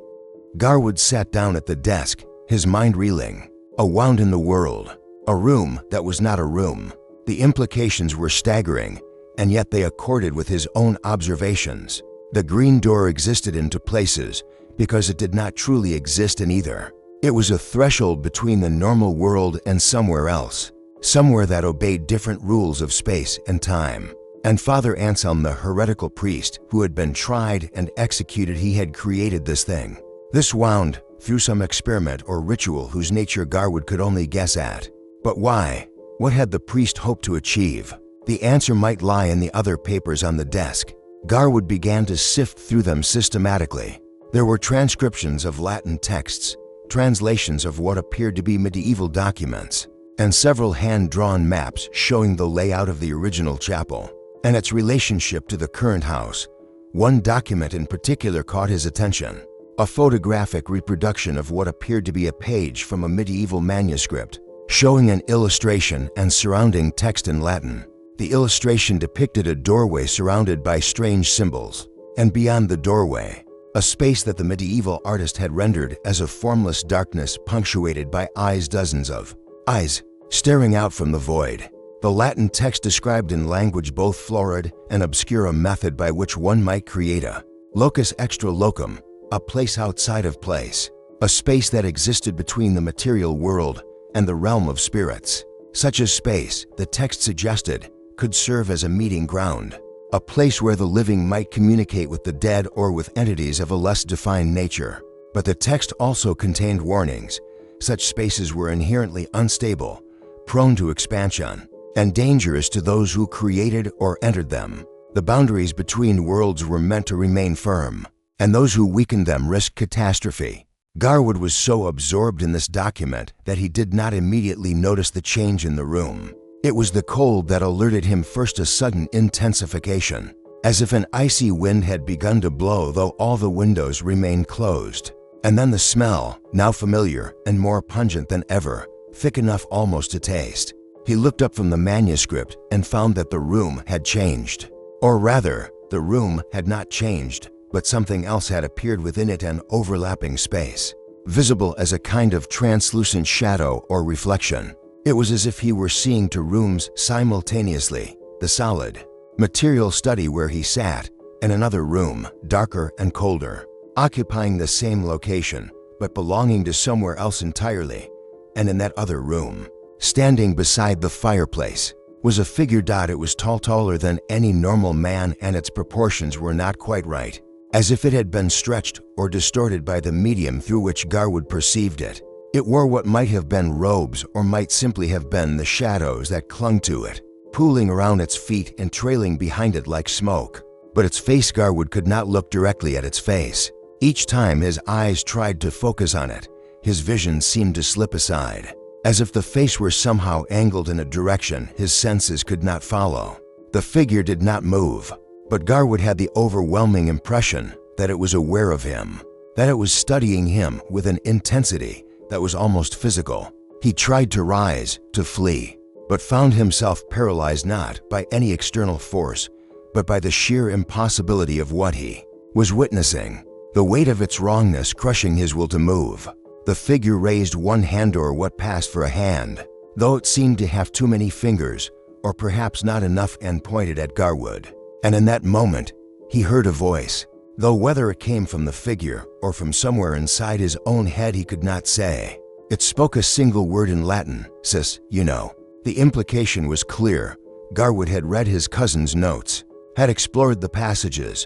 Garwood sat down at the desk, his mind reeling. A wound in the world, a room that was not a room. The implications were staggering, and yet they accorded with his own observations. The green door existed in 2 places because it did not truly exist in either. It was a threshold between the normal world and somewhere else, somewhere that obeyed different rules of space and time. And Father Anselm, the heretical priest who had been tried and executed, he had created this thing. This wound, through some experiment or ritual whose nature Garwood could only guess at. But why? What had the priest hoped to achieve? The answer might lie in the other papers on the desk. Garwood began to sift through them systematically. There were transcriptions of Latin texts, translations of what appeared to be medieval documents, and several hand-drawn maps showing the layout of the original chapel and its relationship to the current house. One document in particular caught his attention, a photographic reproduction of what appeared to be a page from a medieval manuscript, showing an illustration and surrounding text in Latin. The illustration depicted a doorway surrounded by strange symbols, and beyond the doorway, a space that the medieval artist had rendered as a formless darkness punctuated by eyes, dozens of eyes, staring out from the void. The Latin text described in language both florid and obscure a method by which one might create a locus extra locum, a place outside of place, a space that existed between the material world and the realm of spirits. Such a space, the text suggested, could serve as a meeting ground, a place where the living might communicate with the dead or with entities of a less defined nature. But the text also contained warnings. Such spaces were inherently unstable, prone to expansion, and dangerous to those who created or entered them. The boundaries between worlds were meant to remain firm, and those who weakened them risked catastrophe. Garwood was so absorbed in this document that he did not immediately notice the change in the room. It was the cold that alerted him first, a sudden intensification, as if an icy wind had begun to blow though all the windows remained closed. And then the smell, now familiar and more pungent than ever, thick enough almost to taste. He looked up from the manuscript and found that the room had changed. Or rather, the room had not changed, but something else had appeared within it, an overlapping space. visible as a kind of translucent shadow or reflection. It was as if he were seeing two rooms simultaneously, the solid, material study where he sat, and another room, darker and colder, occupying the same location, but belonging to somewhere else entirely. And in that other room, standing beside the fireplace, was a figure. It was taller than any normal man, and its proportions were not quite right, as if it had been stretched or distorted by the medium through which Garwood perceived it. It wore what might have been robes or might simply have been the shadows that clung to it, pooling around its feet and trailing behind it like smoke. But its face, Garwood could not look directly at its face. Each time his eyes tried to focus on it, his vision seemed to slip aside, as if the face were somehow angled in a direction his senses could not follow. The figure did not move, but Garwood had the overwhelming impression that it was aware of him, that it was studying him with an intensity that was almost physical. He tried to rise, to flee, but found himself paralyzed not by any external force, but by the sheer impossibility of what he was witnessing, the weight of its wrongness crushing his will to move. The figure raised one hand, or what passed for a hand, though it seemed to have too many fingers, or perhaps not enough, and pointed at Garwood. And in that moment, he heard a voice, though whether it came from the figure or from somewhere inside his own head he could not say. It spoke a single word in Latin, "Sis, you know." The implication was clear. Garwood had read his cousin's notes, had explored the passages,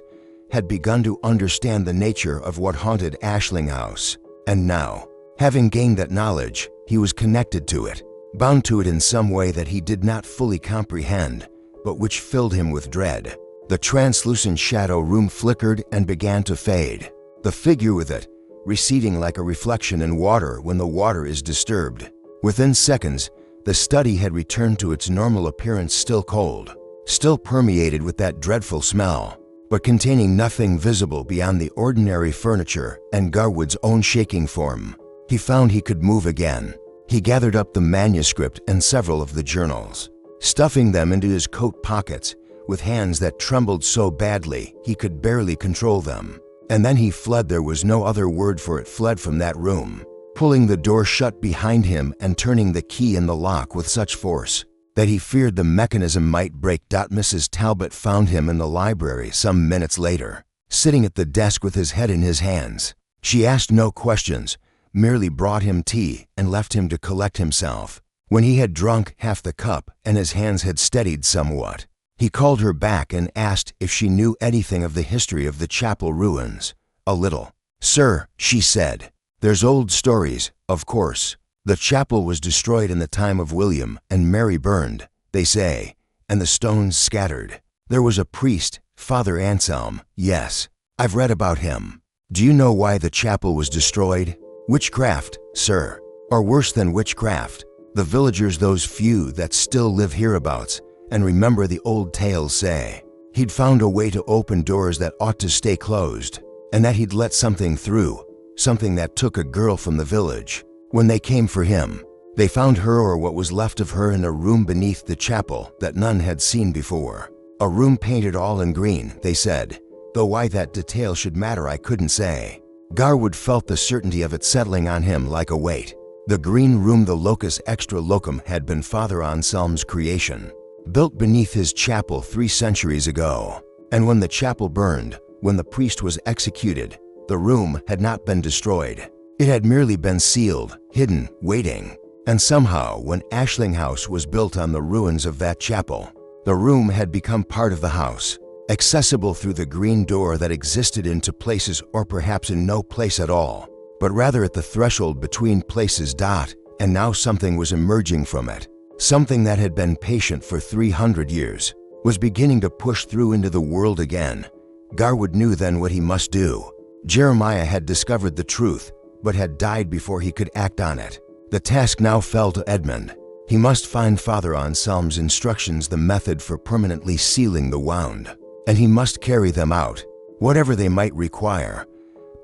had begun to understand the nature of what haunted Ashling House, and now, having gained that knowledge, he was connected to it, bound to it in some way that he did not fully comprehend, but which filled him with dread. The translucent shadow room flickered and began to fade, the figure with it, receding like a reflection in water when the water is disturbed. Within seconds, the study had returned to its normal appearance, still cold, still permeated with that dreadful smell, but containing nothing visible beyond the ordinary furniture and Garwood's own shaking form. He found he could move again. He gathered up the manuscript and several of the journals, stuffing them into his coat pockets with hands that trembled so badly he could barely control them. And then he fled. There was no other word for it. Fled from that room, pulling the door shut behind him and turning the key in the lock with such force that he feared the mechanism might break. Mrs. Talbot found him in the library some minutes later, sitting at the desk with his head in his hands. She asked no questions, merely brought him tea and left him to collect himself. When he had drunk half the cup and his hands had steadied somewhat, he called her back and asked if she knew anything of the history of the chapel ruins. "A little, sir," she said. "There's old stories, of course. The chapel was destroyed in the time of William, and Mary burned, they say, and the stones scattered. There was a priest, Father Anselm. Yes, I've read about him. Do you know why the chapel was destroyed? Witchcraft, sir. Or worse than witchcraft. The villagers, those few that still live hereabouts and remember the old tales, say he'd found a way to open doors that ought to stay closed, and that he'd let something through, something that took a girl from the village. When they came for him, they found her, or what was left of her, in a room beneath the chapel that none had seen before. A room painted all in green, they said, though why that detail should matter I couldn't say. Garwood felt the certainty of it settling on him like a weight. The green room, the locus extra locum, had been Father Anselm's creation, built beneath his chapel 3 centuries ago. And when the chapel burned, when the priest was executed, the room had not been destroyed. It had merely been sealed, hidden, waiting. And somehow, when Ashling House was built on the ruins of that chapel, the room had become part of the house, accessible through the green door that existed into places, or perhaps in no place at all, but rather at the threshold between places. And now something was emerging from it. Something that had been patient for 300 years was beginning to push through into the world again. Garwood knew then what he must do. Jeremiah had discovered the truth, but had died before he could act on it. The task now fell to Edmund. He must find Father Anselm's instructions, the method for permanently sealing the wound, and he must carry them out, whatever they might require.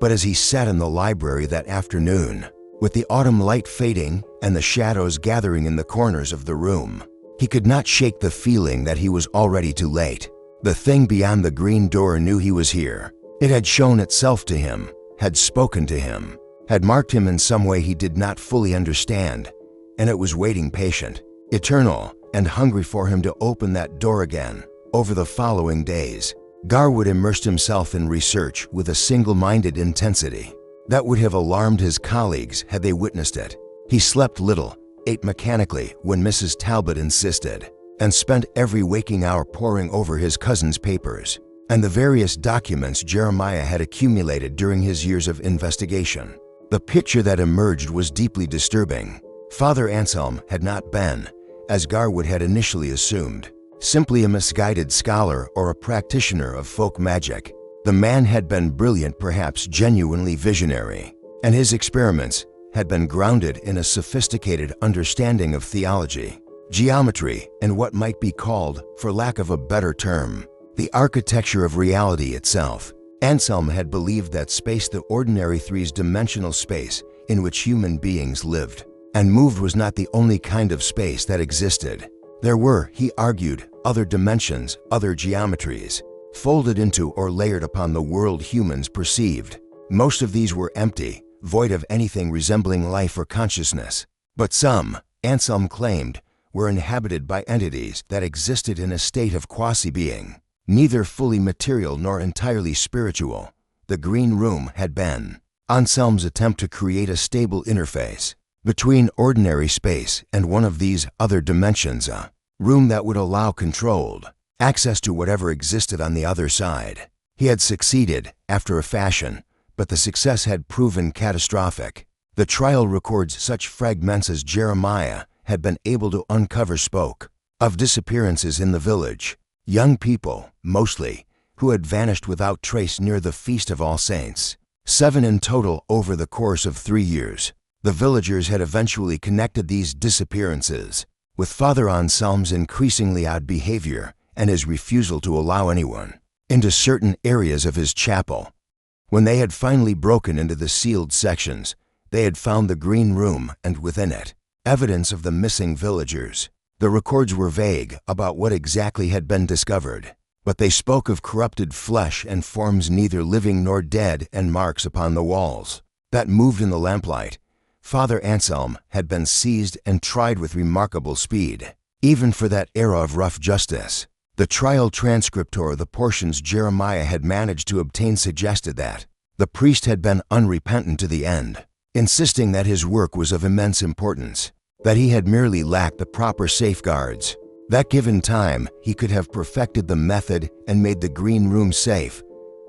But as he sat in the library that afternoon, with the autumn light fading and the shadows gathering in the corners of the room, he could not shake the feeling that he was already too late. The thing beyond the green door knew he was here. It had shown itself to him, had spoken to him. had marked him in some way he did not fully understand, and it was waiting patient, eternal, and hungry for him to open that door again. Over the following days, Garwood immersed himself in research with a single-minded intensity that would have alarmed his colleagues had they witnessed it. He slept little, ate mechanically when Mrs. Talbot insisted, and spent every waking hour poring over his cousin's papers and the various documents Jeremiah had accumulated during his years of investigation. The picture that emerged was deeply disturbing. Father Anselm had not been, as Garwood had initially assumed, simply a misguided scholar or a practitioner of folk magic. The man had been brilliant, perhaps genuinely visionary, and his experiments had been grounded in a sophisticated understanding of theology, geometry, and what might be called, for lack of a better term, the architecture of reality itself. Anselm had believed that space, the ordinary three-dimensional space in which human beings lived and moved, was not the only kind of space that existed. There were, he argued, other dimensions, other geometries, folded into or layered upon the world humans perceived. Most of these were empty, void of anything resembling life or consciousness. But some, Anselm claimed, were inhabited by entities that existed in a state of quasi-being, neither fully material nor entirely spiritual. The Green Room had been Anselm's attempt to create a stable interface between ordinary space and one of these other dimensions, a room that would allow controlled access to whatever existed on the other side. He had succeeded, after a fashion, but the success had proven catastrophic. The trial records such fragments as Jeremiah had been able to uncover spoke of disappearances in the village, young people, mostly, who had vanished without trace near the Feast of All Saints. 7 in total over the course of 3 years. The villagers had eventually connected these disappearances with Father Anselm's increasingly odd behavior and his refusal to allow anyone into certain areas of his chapel. When they had finally broken into the sealed sections, they had found the Green Room and within it, evidence of the missing villagers. The records were vague about what exactly had been discovered, but they spoke of corrupted flesh and forms neither living nor dead, and marks upon the walls that moved in the lamplight. Father Anselm had been seized and tried with remarkable speed, even for that era of rough justice. The trial transcript, or the portions Jeremiah had managed to obtain, suggested that the priest had been unrepentant to the end, insisting that his work was of immense importance, that he had merely lacked the proper safeguards, that given time he could have perfected the method and made the Green Room safe.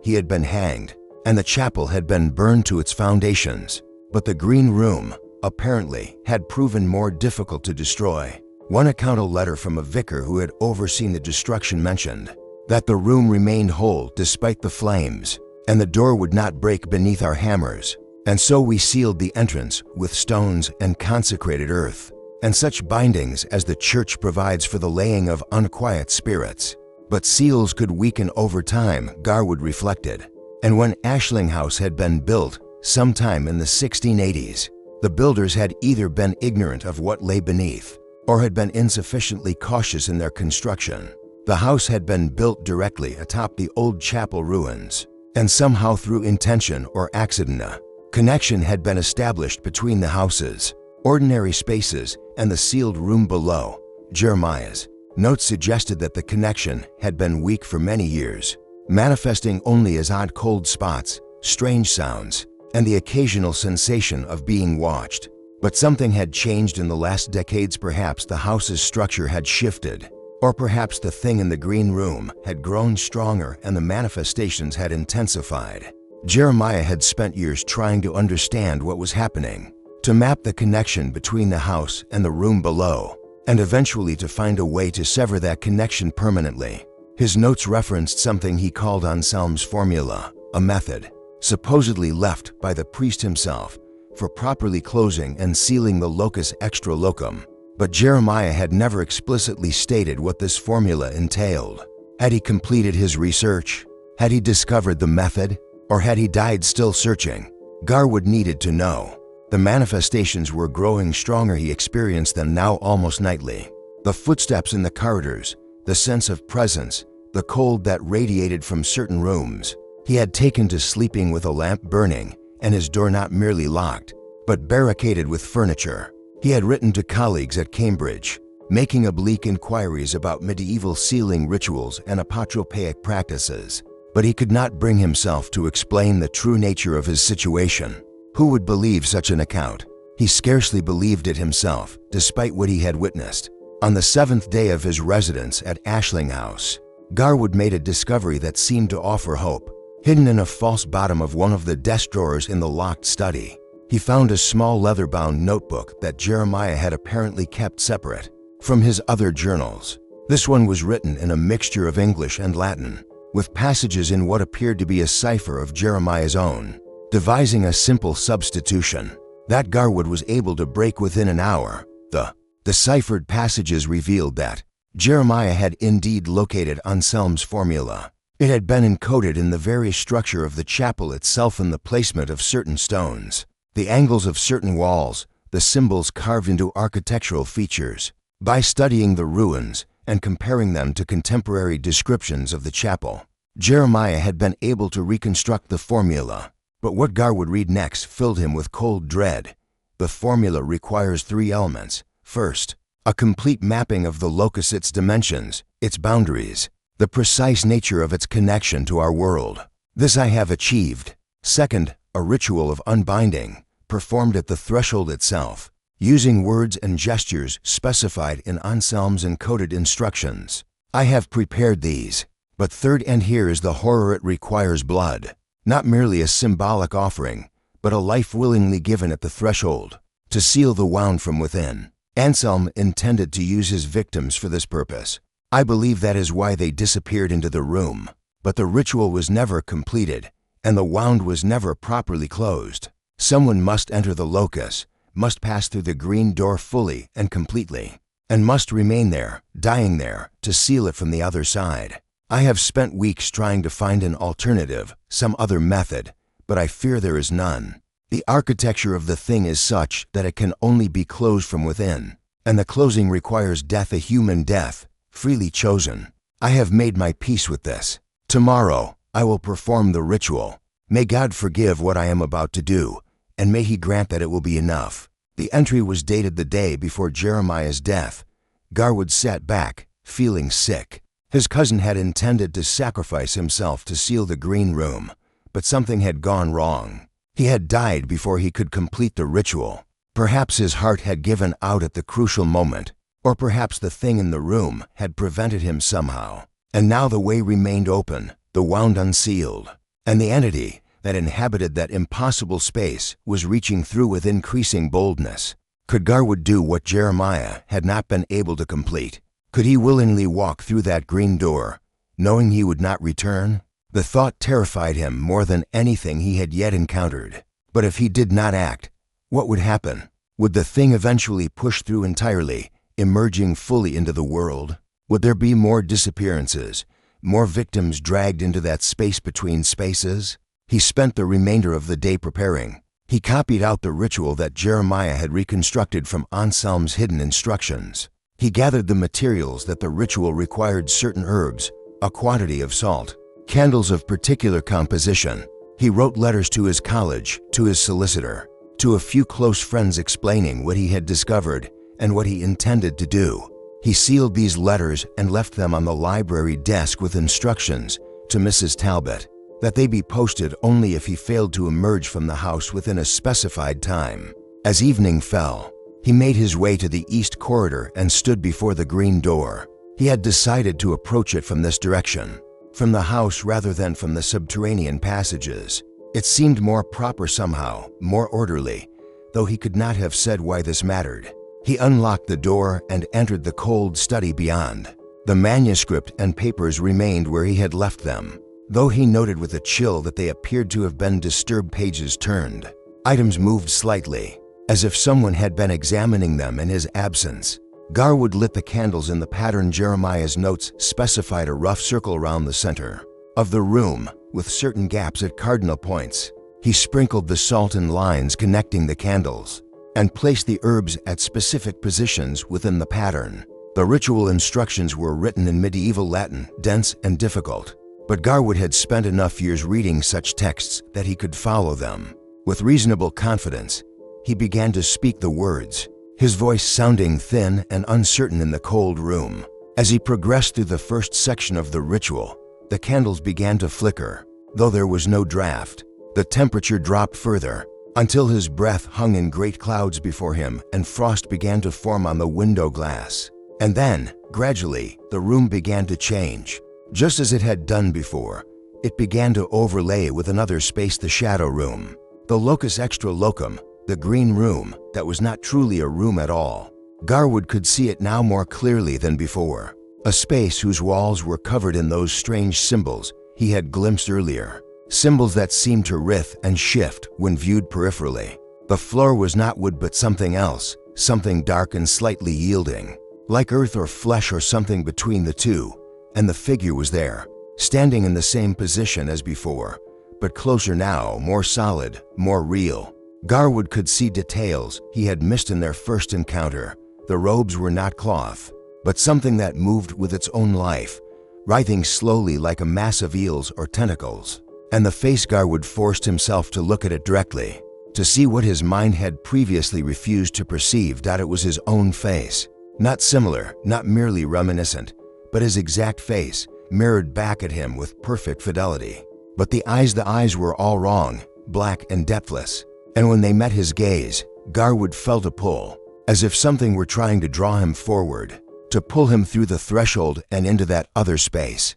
He had been hanged, and the chapel had been burned to its foundations. But the Green Room, apparently, had proven more difficult to destroy. One account, a letter from a vicar who had overseen the destruction, mentioned that the room remained whole despite the flames, and the door would not break beneath our hammers. And so we sealed the entrance with stones and consecrated earth, and such bindings as the church provides for the laying of unquiet spirits. But seals could weaken over time, Garwood reflected. And when Ashling House had been built, sometime in the 1680s, the builders had either been ignorant of what lay beneath, or had been insufficiently cautious in their construction. The house had been built directly atop the old chapel ruins, and somehow through intention or accident, a connection had been established between the house's ordinary spaces and the sealed room below. Jeremiah's notes suggested that the connection had been weak for many years, manifesting only as odd cold spots, strange sounds, and the occasional sensation of being watched. But something had changed in the last decades. Perhaps the house's structure had shifted, or perhaps the thing in the Green Room had grown stronger and the manifestations had intensified. Jeremiah had spent years trying to understand what was happening, to map the connection between the house and the room below, and eventually to find a way to sever that connection permanently. His notes referenced something he called Anselm's formula, a method supposedly left by the priest himself for properly closing and sealing the locus extra locum. But Jeremiah had never explicitly stated what this formula entailed. Had he completed his research? Had he discovered the method? Or had he died still searching? Garwood needed to know. The manifestations were growing stronger. He experienced them now almost nightly. The footsteps in the corridors, the sense of presence, the cold that radiated from certain rooms. He had taken to sleeping with a lamp burning, and his door not merely locked, but barricaded with furniture. He had written to colleagues at Cambridge, making oblique inquiries about medieval sealing rituals and apotropaic practices, but he could not bring himself to explain the true nature of his situation. Who would believe such an account? He scarcely believed it himself, despite what he had witnessed. On the 7th day of his residence at Ashling House, Garwood made a discovery that seemed to offer hope. Hidden in a false bottom of one of the desk drawers in the locked study, he found a small leather-bound notebook that Jeremiah had apparently kept separate from his other journals. This one was written in a mixture of English and Latin, with passages in what appeared to be a cipher of Jeremiah's own. Devising a simple substitution that Garwood was able to break within an hour, the deciphered passages revealed that Jeremiah had indeed located Anselm's formula. It had been encoded in the very structure of the chapel itself and the placement of certain stones, the angles of certain walls, the symbols carved into architectural features. By studying the ruins and comparing them to contemporary descriptions of the chapel, Jeremiah had been able to reconstruct the formula. But what Gar would read next filled him with cold dread. The formula requires 3 elements. First, a complete mapping of the locus, its dimensions, its boundaries, the precise nature of its connection to our world. This I have achieved. Second, a ritual of unbinding, performed at the threshold itself, using words and gestures specified in Anselm's encoded instructions. I have prepared these. But third, and here is the horror, it requires blood. Not merely a symbolic offering, but a life willingly given at the threshold, to seal the wound from within. Anselm intended to use his victims for this purpose. I believe that is why they disappeared into the room. But the ritual was never completed, and the wound was never properly closed. Someone must enter the locus, must pass through the green door fully and completely, and must remain there, dying there, to seal it from the other side. I have spent weeks trying to find an alternative, some other method, but I fear there is none. The architecture of the thing is such that it can only be closed from within, and the closing requires death, a human death, freely chosen. I have made my peace with this. Tomorrow, I will perform the ritual. May God forgive what I am about to do, and may He grant that it will be enough. The entry was dated the day before Jeremiah's death. Garwood sat back, feeling sick. His cousin had intended to sacrifice himself to seal the green room, but something had gone wrong. He had died before he could complete the ritual. Perhaps his heart had given out at the crucial moment, or perhaps the thing in the room had prevented him somehow. And now the way remained open, the wound unsealed, and the entity that inhabited that impossible space was reaching through with increasing boldness. Could Garwood do what Jeremiah had not been able to complete? Could he willingly walk through that green door, knowing he would not return? The thought terrified him more than anything he had yet encountered. But if he did not act, what would happen? Would the thing eventually push through entirely, emerging fully into the world? Would there be more disappearances, more victims dragged into that space between spaces? He spent the remainder of the day preparing. He copied out the ritual that Jeremiah had reconstructed from Anselm's hidden instructions. He gathered the materials that the ritual required: certain herbs, a quantity of salt, candles of particular composition. He wrote letters to his college, to his solicitor, to a few close friends explaining what he had discovered and what he intended to do. He sealed these letters and left them on the library desk with instructions to Mrs. Talbot that they be posted only if he failed to emerge from the house within a specified time. As evening fell, he made his way to the east corridor and stood before the green door. He had decided to approach it from this direction, from the house rather than from the subterranean passages. It seemed more proper somehow, more orderly, though he could not have said why this mattered. He unlocked the door and entered the cold study beyond. The manuscript and papers remained where he had left them, though he noted with a chill that they appeared to have been disturbed, pages turned. Items moved slightly, as if someone had been examining them in his absence. Garwood lit the candles in the pattern Jeremiah's notes specified, a rough circle around the center of the room, with certain gaps at cardinal points. He sprinkled the salt in lines connecting the candles, and placed the herbs at specific positions within the pattern. The ritual instructions were written in medieval Latin, dense and difficult, but Garwood had spent enough years reading such texts that he could follow them. With reasonable confidence, he began to speak the words, his voice sounding thin and uncertain in the cold room. As he progressed through the first section of the ritual, the candles began to flicker. Though there was no draft, the temperature dropped further, until his breath hung in great clouds before him and frost began to form on the window glass. And then, gradually, the room began to change. Just as it had done before, it began to overlay with another space, the shadow room. The locus extra locum, the green room that was not truly a room at all. Garwood could see it now more clearly than before. A space whose walls were covered in those strange symbols he had glimpsed earlier. Symbols that seemed to writhe and shift when viewed peripherally. The floor was not wood but something else, something dark and slightly yielding, like earth or flesh or something between the two, and the figure was there, standing in the same position as before, but closer now, more solid, more real. Garwood could see details he had missed in their first encounter. The robes were not cloth, but something that moved with its own life, writhing slowly like a mass of eels or tentacles. And the face, Garwood forced himself to look at it directly, to see what his mind had previously refused to perceive, that it was his own face. Not similar, not merely reminiscent, but his exact face, mirrored back at him with perfect fidelity. But the eyes were all wrong, black and depthless. And when they met his gaze, Garwood felt a pull, as if something were trying to draw him forward, to pull him through the threshold and into that other space.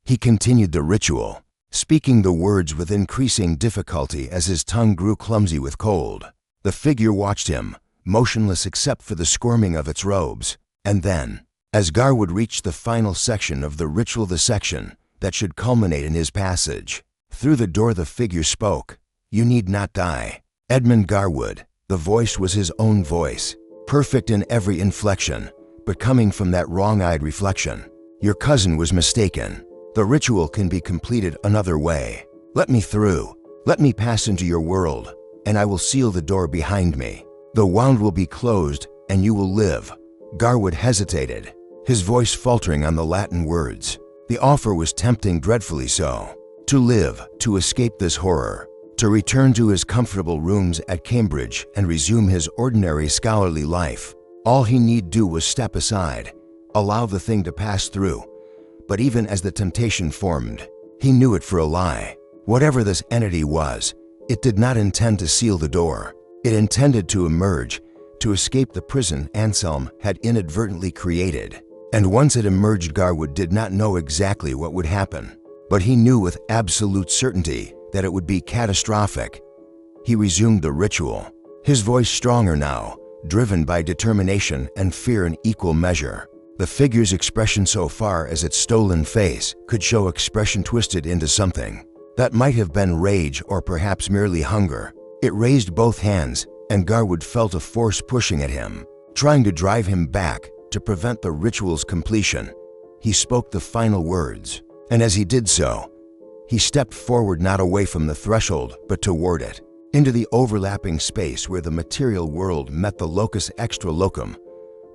He continued the ritual, speaking the words with increasing difficulty as his tongue grew clumsy with cold. The figure watched him, motionless except for the squirming of its robes. And then, as Garwood reached the final section of the ritual, the section that should culminate in his passage, through the door the figure spoke. "You need not die." Edmund Garwood. The voice was his own voice, perfect in every inflection, but coming from that wrong-eyed reflection. "Your cousin was mistaken. The ritual can be completed another way. Let me through. Let me pass into your world, and I will seal the door behind me. The wound will be closed, and you will live." Garwood hesitated, his voice faltering on the Latin words. The offer was tempting, dreadfully so. To live, to escape this horror, to return to his comfortable rooms at Cambridge and resume his ordinary scholarly life. All he need do was step aside, allow the thing to pass through. But even as the temptation formed, he knew it for a lie. Whatever this entity was, it did not intend to seal the door. It intended to emerge, to escape the prison Anselm had inadvertently created. And once it emerged, Garwood did not know exactly what would happen, but he knew with absolute certainty that it would be catastrophic. He resumed the ritual, his voice stronger now, driven by determination and fear in equal measure. The figure's expression, so far as its stolen face could show expression, twisted into something that might have been rage or perhaps merely hunger. It raised both hands, and Garwood felt a force pushing at him, trying to drive him back to prevent the ritual's completion. He spoke the final words, and as he did so, he stepped forward, not away from the threshold, but toward it, into the overlapping space where the material world met the locus extra locum.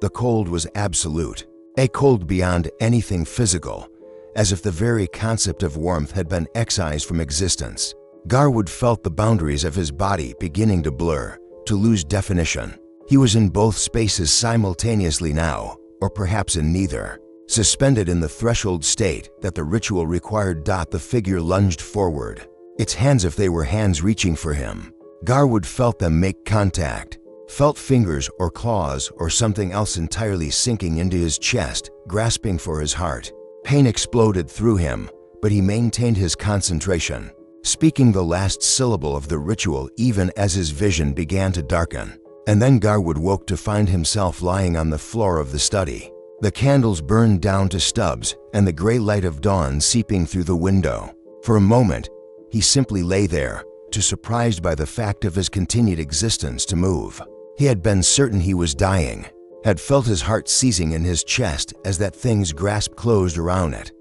The cold was absolute, a cold beyond anything physical, as if the very concept of warmth had been excised from existence. Garwood felt the boundaries of his body beginning to blur, to lose definition. He was in both spaces simultaneously now, or perhaps in neither. Suspended in the threshold state that the ritual required. The figure lunged forward, its hands, if they were hands, reaching for him. Garwood felt them make contact, felt fingers or claws or something else entirely sinking into his chest, grasping for his heart. Pain exploded through him, but he maintained his concentration, speaking the last syllable of the ritual even as his vision began to darken. And then Garwood woke to find himself lying on the floor of the study. The candles burned down to stubs and the gray light of dawn seeping through the window. For a moment, he simply lay there, too surprised by the fact of his continued existence to move. He had been certain he was dying, had felt his heart seizing in his chest as that thing's grasp closed around it.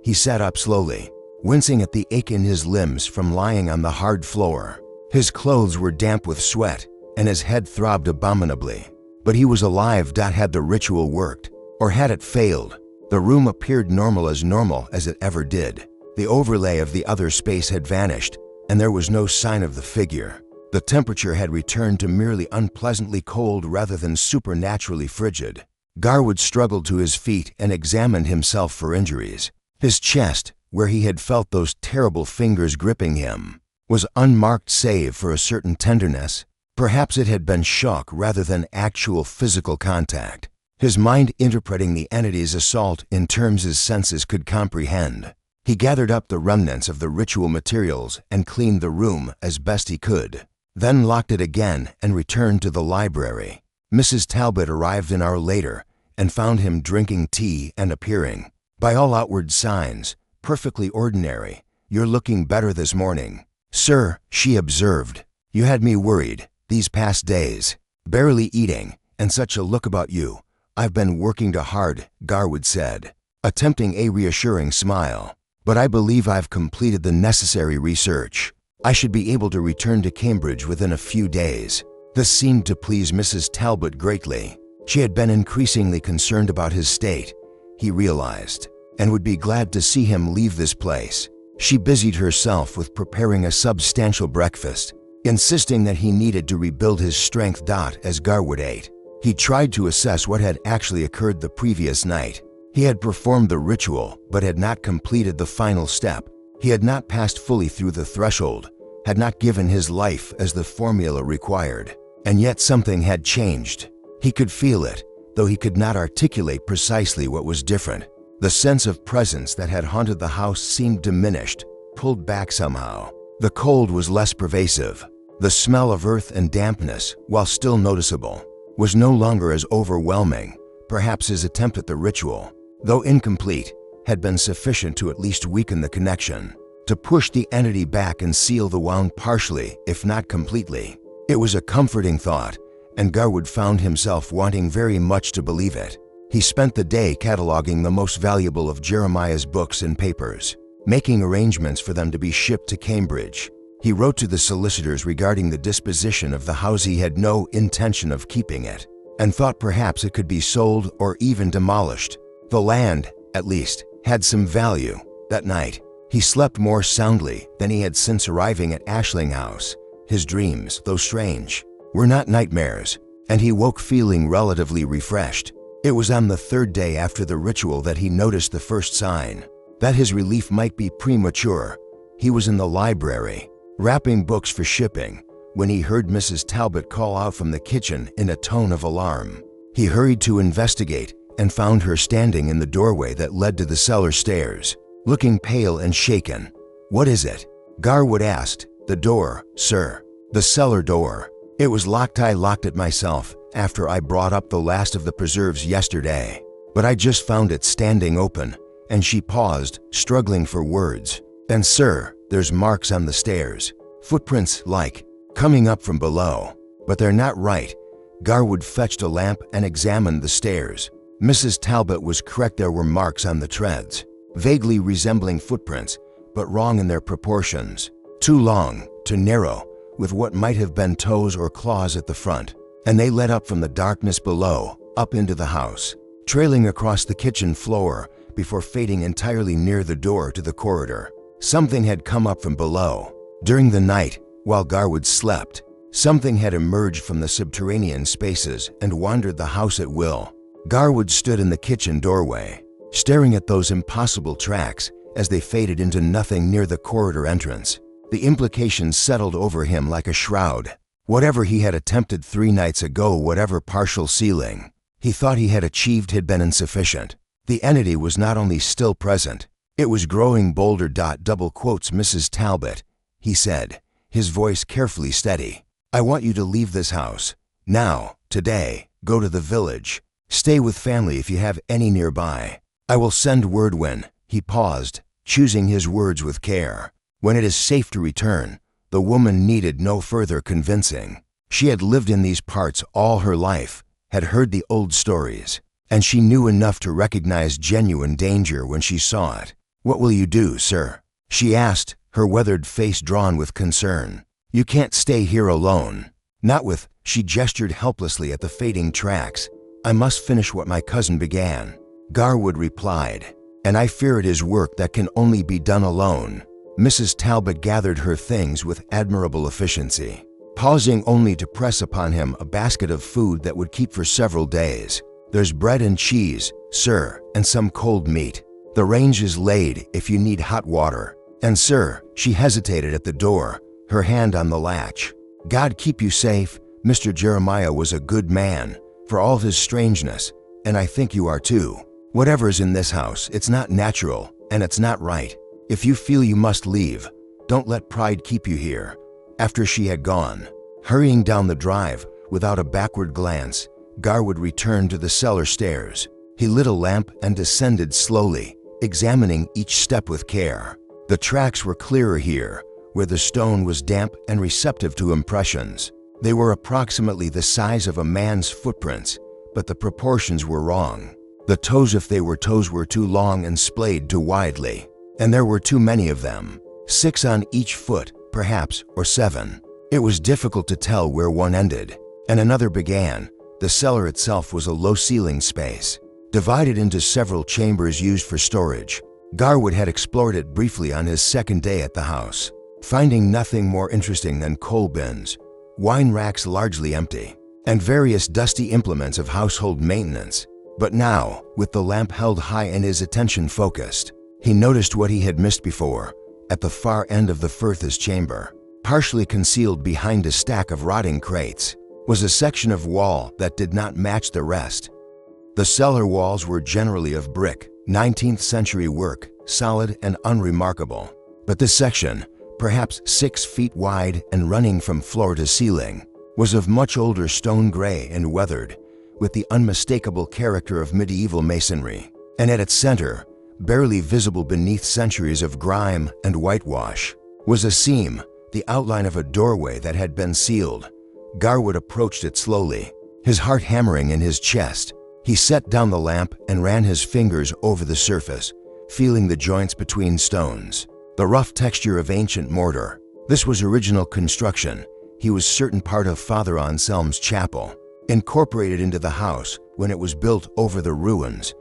He sat up slowly, wincing at the ache in his limbs from lying on the hard floor. His clothes were damp with sweat, and his head throbbed abominably. But he was alive. Had the ritual worked? Or had it failed? The room appeared normal as it ever did. The overlay of the other space had vanished, and there was no sign of the figure. The temperature had returned to merely unpleasantly cold rather than supernaturally frigid. Garwood struggled to his feet and examined himself for injuries. His chest, where he had felt those terrible fingers gripping him, was unmarked save for a certain tenderness. Perhaps it had been shock rather than actual physical contact, his mind interpreting the entity's assault in terms his senses could comprehend. He gathered up the remnants of the ritual materials and cleaned the room as best he could, then locked it again and returned to the library. Mrs. Talbot arrived an hour later and found him drinking tea and appearing, by all outward signs, perfectly ordinary. "You're looking better this morning, sir," she observed. "You had me worried these past days. Barely eating, and such a look about you." "I've been working too hard," Garwood said, attempting a reassuring smile. "But I believe I've completed the necessary research. I should be able to return to Cambridge within a few days." This seemed to please Mrs. Talbot greatly. She had been increasingly concerned about his state, he realized, and would be glad to see him leave this place. She busied herself with preparing a substantial breakfast, insisting that he needed to rebuild his strength. As Garwood ate, he tried to assess what had actually occurred the previous night. He had performed the ritual, but had not completed the final step. He had not passed fully through the threshold, had not given his life as the formula required. And yet something had changed. He could feel it, though he could not articulate precisely what was different. The sense of presence that had haunted the house seemed diminished, pulled back somehow. The cold was less pervasive. The smell of earth and dampness, while still noticeable, was no longer as overwhelming. Perhaps his attempt at the ritual, though incomplete, had been sufficient to at least weaken the connection, to push the entity back and seal the wound partially, if not completely. It was a comforting thought, and Garwood found himself wanting very much to believe it. He spent the day cataloging the most valuable of Jeremiah's books and papers, making arrangements for them to be shipped to Cambridge. He wrote to the solicitors regarding the disposition of the house. He had no intention of keeping it, and thought perhaps it could be sold or even demolished. The land, at least, had some value. That night, he slept more soundly than he had since arriving at Ashling House. His dreams, though strange, were not nightmares, and he woke feeling relatively refreshed. It was on the third day after the ritual that he noticed the first sign that his relief might be premature. He was in the library, wrapping books for shipping, when he heard Mrs. Talbot call out from the kitchen in a tone of alarm. He hurried to investigate and found her standing in the doorway that led to the cellar stairs, looking pale and shaken. "What is it?" Garwood asked. "The door, sir. The cellar door. It was locked. I locked it myself after I brought up the last of the preserves yesterday, but I just found it standing open." And she paused, struggling for words. "And sir, there's marks on the stairs. Footprints, like coming up from below. But they're not right." Garwood fetched a lamp and examined the stairs. Mrs. Talbot was correct. There were marks on the treads, vaguely resembling footprints, but wrong in their proportions. Too long, too narrow, with what might have been toes or claws at the front, and they led up from the darkness below, up into the house, trailing across the kitchen floor before fading entirely near the door to the corridor. Something had come up from below. During the night, while Garwood slept, something had emerged from the subterranean spaces and wandered the house at will. Garwood stood in the kitchen doorway, staring at those impossible tracks as they faded into nothing near the corridor entrance. The implications settled over him like a shroud. Whatever he had attempted 3 nights ago, whatever partial sealing he thought he had achieved, had been insufficient. The entity was not only still present, it was growing bolder. Double quotes Mrs. Talbot, he said, his voice carefully steady. "I want you to leave this house. Now, today, go to the village. Stay with family if you have any nearby. I will send word when." He paused, choosing his words with care. "When it is safe to return." The woman needed no further convincing. She had lived in these parts all her life, had heard the old stories, and she knew enough to recognize genuine danger when she saw it. "What will you do, sir?" she asked, her weathered face drawn with concern. "You can't stay here alone." "Not with," she gestured helplessly at the fading tracks. "I must finish what my cousin began," Garwood replied, "and I fear it is work that can only be done alone." Mrs. Talbot gathered her things with admirable efficiency, pausing only to press upon him a basket of food that would keep for several days. "There's bread and cheese, sir, and some cold meat. The range is laid if you need hot water. And sir," she hesitated at the door, her hand on the latch. "God keep you safe. Mr. Jeremiah was a good man, for all his strangeness, and I think you are too. Whatever's in this house, it's not natural, and it's not right. If you feel you must leave, don't let pride keep you here." After she had gone, hurrying down the drive without a backward glance, Garwood returned to the cellar stairs. He lit a lamp and descended slowly, examining each step with care. The tracks were clearer here, where the stone was damp and receptive to impressions. They were approximately the size of a man's footprints, but the proportions were wrong. The toes, if they were toes, were too long and splayed too widely, and there were too many of them. 6 on each foot, perhaps, or 7. It was difficult to tell where one ended and another began. The cellar itself was a low-ceiling space, divided into several chambers used for storage. Garwood had explored it briefly on his second day at the house, finding nothing more interesting than coal bins, wine racks largely empty, and various dusty implements of household maintenance. But now, with the lamp held high and his attention focused, he noticed what he had missed before. At the far end of the Firth's chamber, partially concealed behind a stack of rotting crates, was a section of wall that did not match the rest. The cellar walls were generally of brick, 19th century work, solid and unremarkable. But this section, perhaps 6 feet wide and running from floor to ceiling, was of much older stone, gray and weathered, with the unmistakable character of medieval masonry. And at its center, barely visible beneath centuries of grime and whitewash, was a seam, the outline of a doorway that had been sealed. Garwood approached it slowly, his heart hammering in his chest. He set down the lamp and ran his fingers over the surface, feeling the joints between stones, the rough texture of ancient mortar. This was original construction. He was certain part of Father Anselm's chapel, incorporated into the house when it was built over the ruins,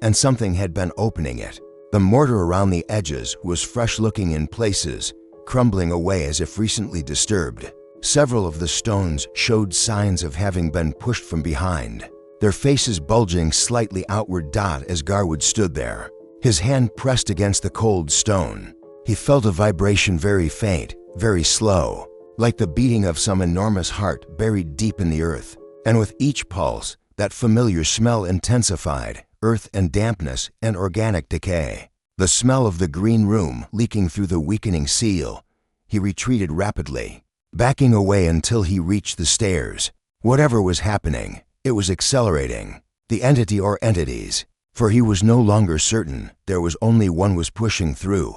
and something had been opening it. The mortar around the edges was fresh-looking in places, crumbling away as if recently disturbed. Several of the stones showed signs of having been pushed from behind, their faces bulging slightly outward. As Garwood stood there, his hand pressed against the cold stone, he felt a vibration, very faint, very slow, like the beating of some enormous heart buried deep in the earth. And with each pulse, that familiar smell intensified, earth and dampness and organic decay. The smell of the green room leaking through the weakening seal. He retreated rapidly, backing away until he reached the stairs. Whatever was happening, it was accelerating. The entity or entities, for he was no longer certain. There was only one was pushing through,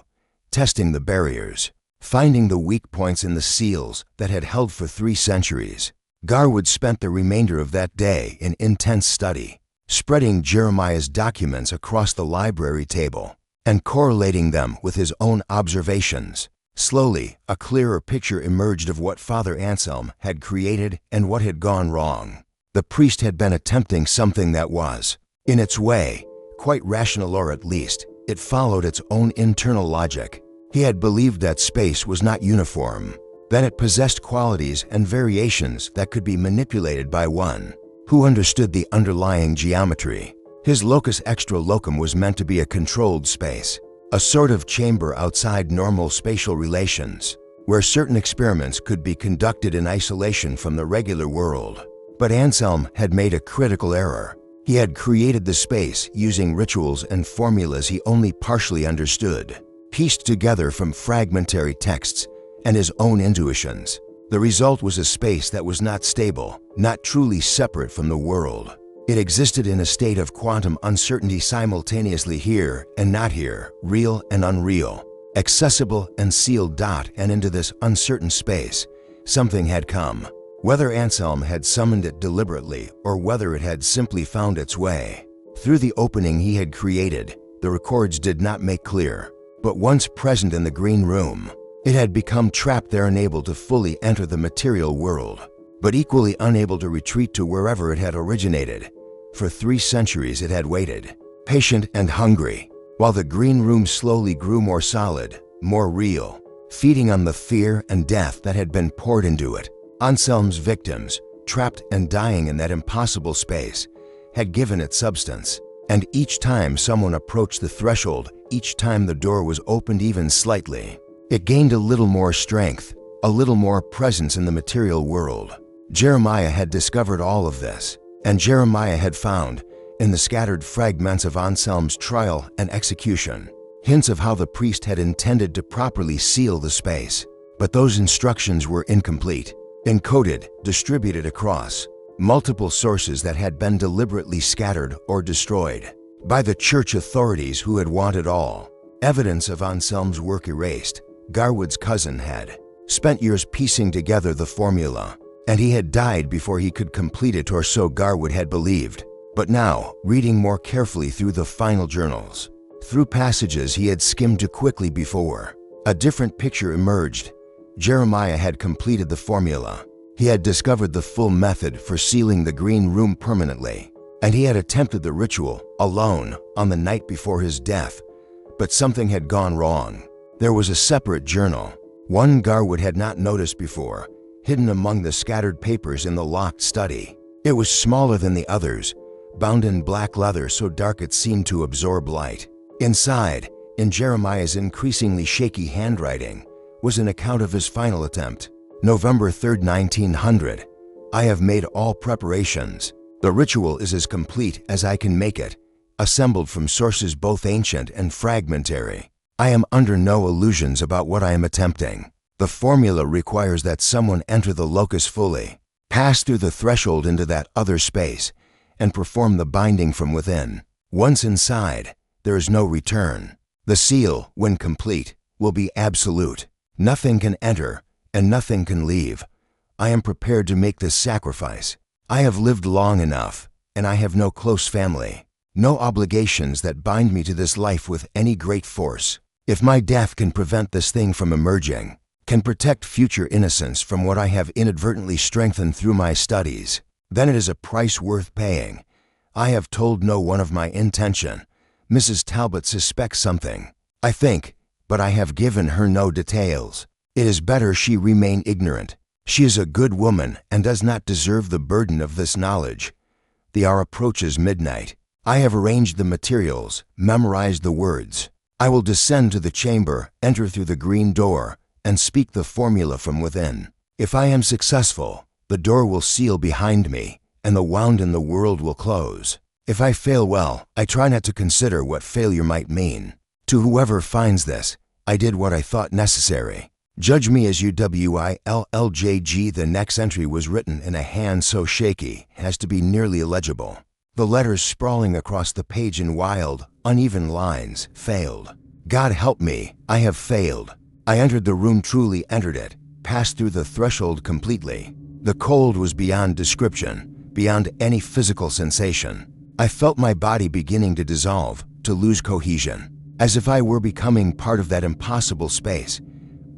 testing the barriers, finding the weak points in the seals that had held for 3 centuries. Garwood spent the remainder of that day in intense study, spreading Jeremiah's documents across the library table and correlating them with his own observations. Slowly, a clearer picture emerged of what Father Anselm had created and what had gone wrong. The priest had been attempting something that was, in its way, quite rational, or at least, it followed its own internal logic. He had believed that space was not uniform, that it possessed qualities and variations that could be manipulated by one who understood the underlying geometry. His locus extra locum was meant to be a controlled space, a sort of chamber outside normal spatial relations, where certain experiments could be conducted in isolation from the regular world. But Anselm had made a critical error. He had created the space using rituals and formulas he only partially understood, pieced together from fragmentary texts and his own intuitions. The result was a space that was not stable, not truly separate from the world. It existed in a state of quantum uncertainty, simultaneously here and not here, real and unreal, accessible and sealed. And into this uncertain space, something had come. Whether Anselm had summoned it deliberately or whether it had simply found its way through the opening he had created, the records did not make clear. But once present in the green room, it had become trapped there, unable to fully enter the material world, but equally unable to retreat to wherever it had originated. For 3 centuries it had waited, patient and hungry, while the green room slowly grew more solid, more real, feeding on the fear and death that had been poured into it. Anselm's victims, trapped and dying in that impossible space, had given it substance. And each time someone approached the threshold, each time the door was opened even slightly, it gained a little more strength, a little more presence in the material world. Jeremiah had discovered all of this, and Jeremiah had found, in the scattered fragments of Anselm's trial and execution, hints of how the priest had intended to properly seal the space. But those instructions were incomplete, encoded, distributed across multiple sources that had been deliberately scattered or destroyed by the church authorities who had wanted all evidence of Anselm's work erased. Garwood's cousin had spent years piecing together the formula, and he had died before he could complete it, or so Garwood had believed. But now, reading more carefully through the final journals, through passages he had skimmed too quickly before, a different picture emerged. Jeremiah had completed the formula. He had discovered the full method for sealing the green room permanently, and he had attempted the ritual alone on the night before his death. But something had gone wrong. There was a separate journal, one Garwood had not noticed before, hidden among the scattered papers in the locked study. It was smaller than the others, bound in black leather so dark it seemed to absorb light. Inside, in Jeremiah's increasingly shaky handwriting, was an account of his final attempt. November 3, 1900. I have made all preparations. The ritual is as complete as I can make it, assembled from sources both ancient and fragmentary. I am under no illusions about what I am attempting. The formula requires that someone enter the locus fully, pass through the threshold into that other space, and perform the binding from within. Once inside, there is no return. The seal, when complete, will be absolute. Nothing can enter, and nothing can leave. I am prepared to make this sacrifice. I have lived long enough, and I have no close family, no obligations that bind me to this life with any great force. If my death can prevent this thing from emerging, can protect future innocence from what I have inadvertently strengthened through my studies, then it is a price worth paying. I have told no one of my intention. Mrs. Talbot suspects something, I think, but I have given her no details. It is better she remain ignorant. She is a good woman and does not deserve the burden of this knowledge. The hour approaches midnight. I have arranged the materials, memorized the words. I will descend to the chamber, enter through the green door, and speak the formula from within. If I am successful, the door will seal behind me, and the wound in the world will close. If I fail well, I try not to consider what failure might mean. To whoever finds this, I did what I thought necessary. Judge me as you WILLJG. The next entry was written in a hand so shaky as to be nearly illegible. The letters sprawling across the page in wild, uneven lines, failed. God help me, I have failed. I entered the room, truly entered it, passed through the threshold completely. The cold was beyond description, beyond any physical sensation. I felt my body beginning to dissolve, to lose cohesion. As if I were becoming part of that impossible space,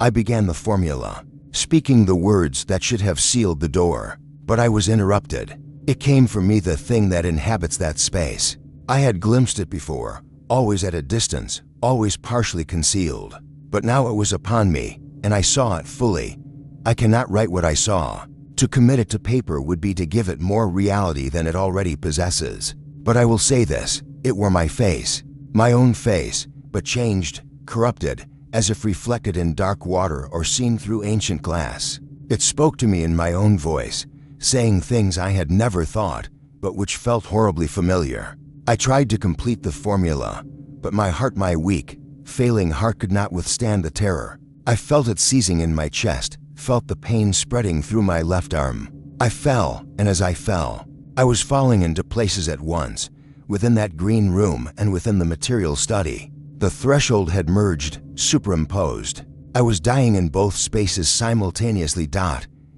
I began the formula, speaking the words that should have sealed the door. But I was interrupted. It came from me, the thing that inhabits that space. I had glimpsed it before, always at a distance, always partially concealed. But now it was upon me, and I saw it fully. I cannot write what I saw. To commit it to paper would be to give it more reality than it already possesses. But I will say this, it were my face, my own face, but changed, corrupted, as if reflected in dark water or seen through ancient glass. It spoke to me in my own voice, saying things I had never thought, but which felt horribly familiar. I tried to complete the formula, but my heart, my weak, failing heart, could not withstand the terror. I felt it seizing in my chest, felt the pain spreading through my left arm. I fell, and as I fell, I was falling into places at once, within that green room and within the material study. The threshold had merged, superimposed. I was dying in both spaces simultaneously.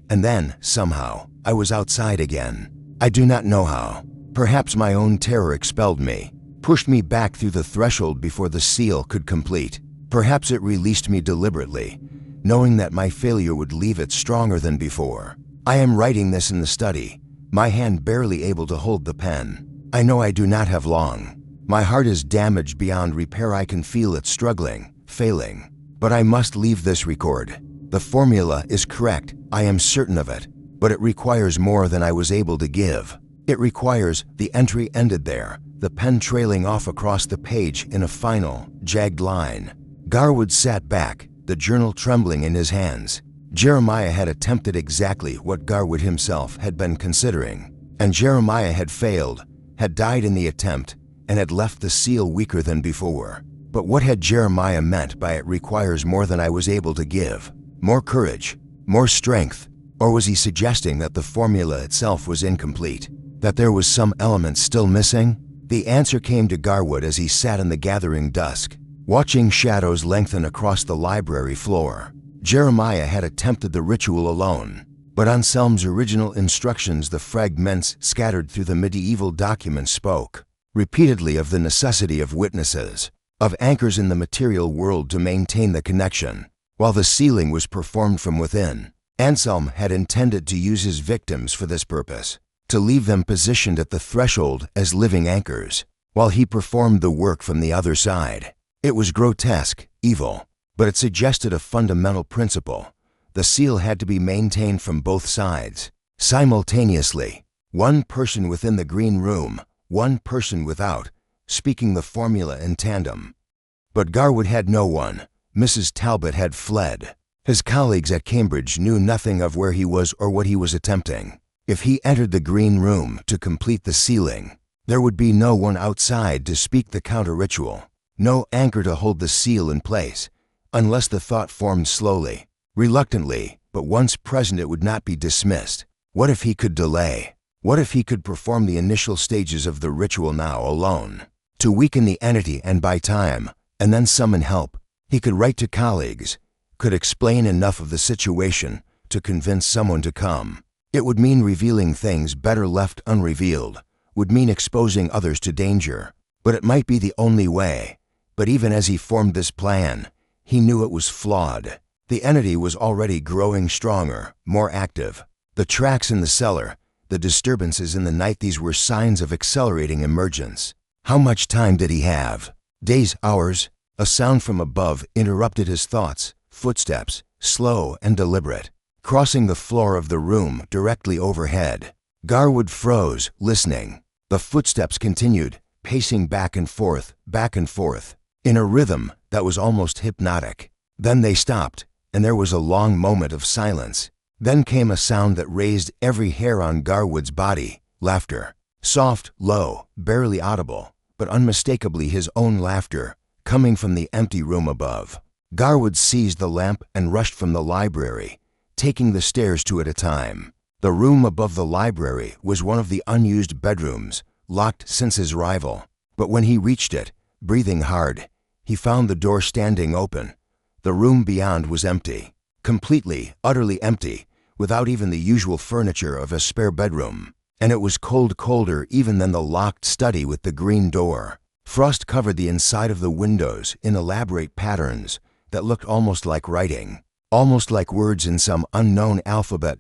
And then, somehow, I was outside again. I do not know how. Perhaps my own terror expelled me, pushed me back through the threshold before the seal could complete. Perhaps it released me deliberately, knowing that my failure would leave it stronger than before. I am writing this in the study, my hand barely able to hold the pen. I know I do not have long. My heart is damaged beyond repair. I can feel it struggling, failing. But I must leave this record. The formula is correct, I am certain of it. but it requires more than I was able to give. It requires." The entry ended there, the pen trailing off across the page in a final, jagged line. Garwood sat back, the journal trembling in his hands. Jeremiah had attempted exactly what Garwood himself had been considering. And Jeremiah had failed, had died in the attempt, and had left the seal weaker than before. But what had Jeremiah meant by "it requires more than I was able to give"? More courage? More strength? Or was he suggesting that the formula itself was incomplete? That there was some element still missing? The answer came to Garwood as he sat in the gathering dusk, watching shadows lengthen across the library floor. Jeremiah had attempted the ritual alone, but Anselm's original instructions, the fragments scattered through the medieval documents, spoke repeatedly of the necessity of witnesses, of anchors in the material world to maintain the connection, while the sealing was performed from within. Anselm had intended to use his victims for this purpose, to leave them positioned at the threshold as living anchors, while he performed the work from the other side. It was grotesque, evil, but it suggested a fundamental principle. The seal had to be maintained from both sides, simultaneously. One person within the green room, one person without, speaking the formula in tandem. But Garwood had no one. Mrs. Talbot had fled. His colleagues at Cambridge knew nothing of where he was or what he was attempting. If he entered the green room to complete the sealing, there would be no one outside to speak the counter-ritual, no anchor to hold the seal in place, unless the thought formed slowly, reluctantly, but once present it would not be dismissed. What if he could delay? What if he could perform the initial stages of the ritual now alone, to weaken the entity and buy time, and then summon help? He could write to colleagues, could explain enough of the situation to convince someone to come. It would mean revealing things better left unrevealed, would mean exposing others to danger, but it might be the only way. But even as he formed this plan, he knew it was flawed. The entity was already growing stronger, more active. The tracks in the cellar, the disturbances in the night, these were signs of accelerating emergence. How much time did he have? Days, hours? A sound from above interrupted his thoughts. Footsteps, slow and deliberate, crossing the floor of the room directly overhead. Garwood froze, listening. The footsteps continued, pacing back and forth, in a rhythm that was almost hypnotic. Then they stopped, and there was a long moment of silence. Then came a sound that raised every hair on Garwood's body. Laughter. Soft, low, barely audible, but unmistakably his own laughter, coming from the empty room above. Garwood seized the lamp and rushed from the library, taking the stairs two at a time. The room above the library was one of the unused bedrooms, locked since his arrival. But when he reached it, breathing hard, he found the door standing open. The room beyond was empty, completely, utterly empty, without even the usual furniture of a spare bedroom. And it was colder even than the locked study with the green door. Frost covered the inside of the windows in elaborate patterns that looked almost like writing, almost like words in some unknown alphabet.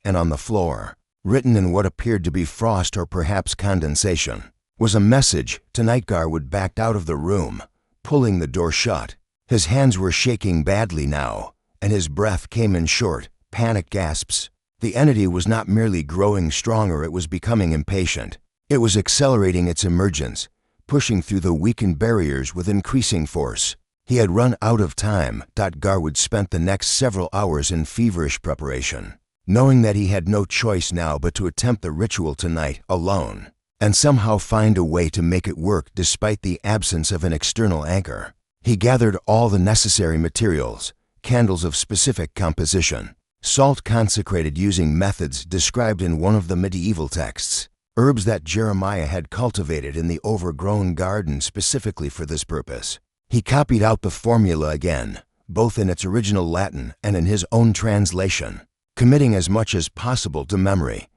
And on the floor, written in what appeared to be frost or perhaps condensation, was a message. Tonight. Garwood backed out of the room, pulling the door shut. His hands were shaking badly now, and his breath came in short, panicked gasps. The entity was not merely growing stronger, it was becoming impatient. It was accelerating its emergence, pushing through the weakened barriers with increasing force. He had run out of time. Garwood spent the next several hours in feverish preparation, knowing that he had no choice now but to attempt the ritual tonight alone, and somehow find a way to make it work despite the absence of an external anchor. He gathered all the necessary materials, candles of specific composition, salt consecrated using methods described in one of the medieval texts, herbs that Jeremiah had cultivated in the overgrown garden specifically for this purpose. He copied out the formula again, both in its original Latin and in his own translation, committing as much as possible to memory.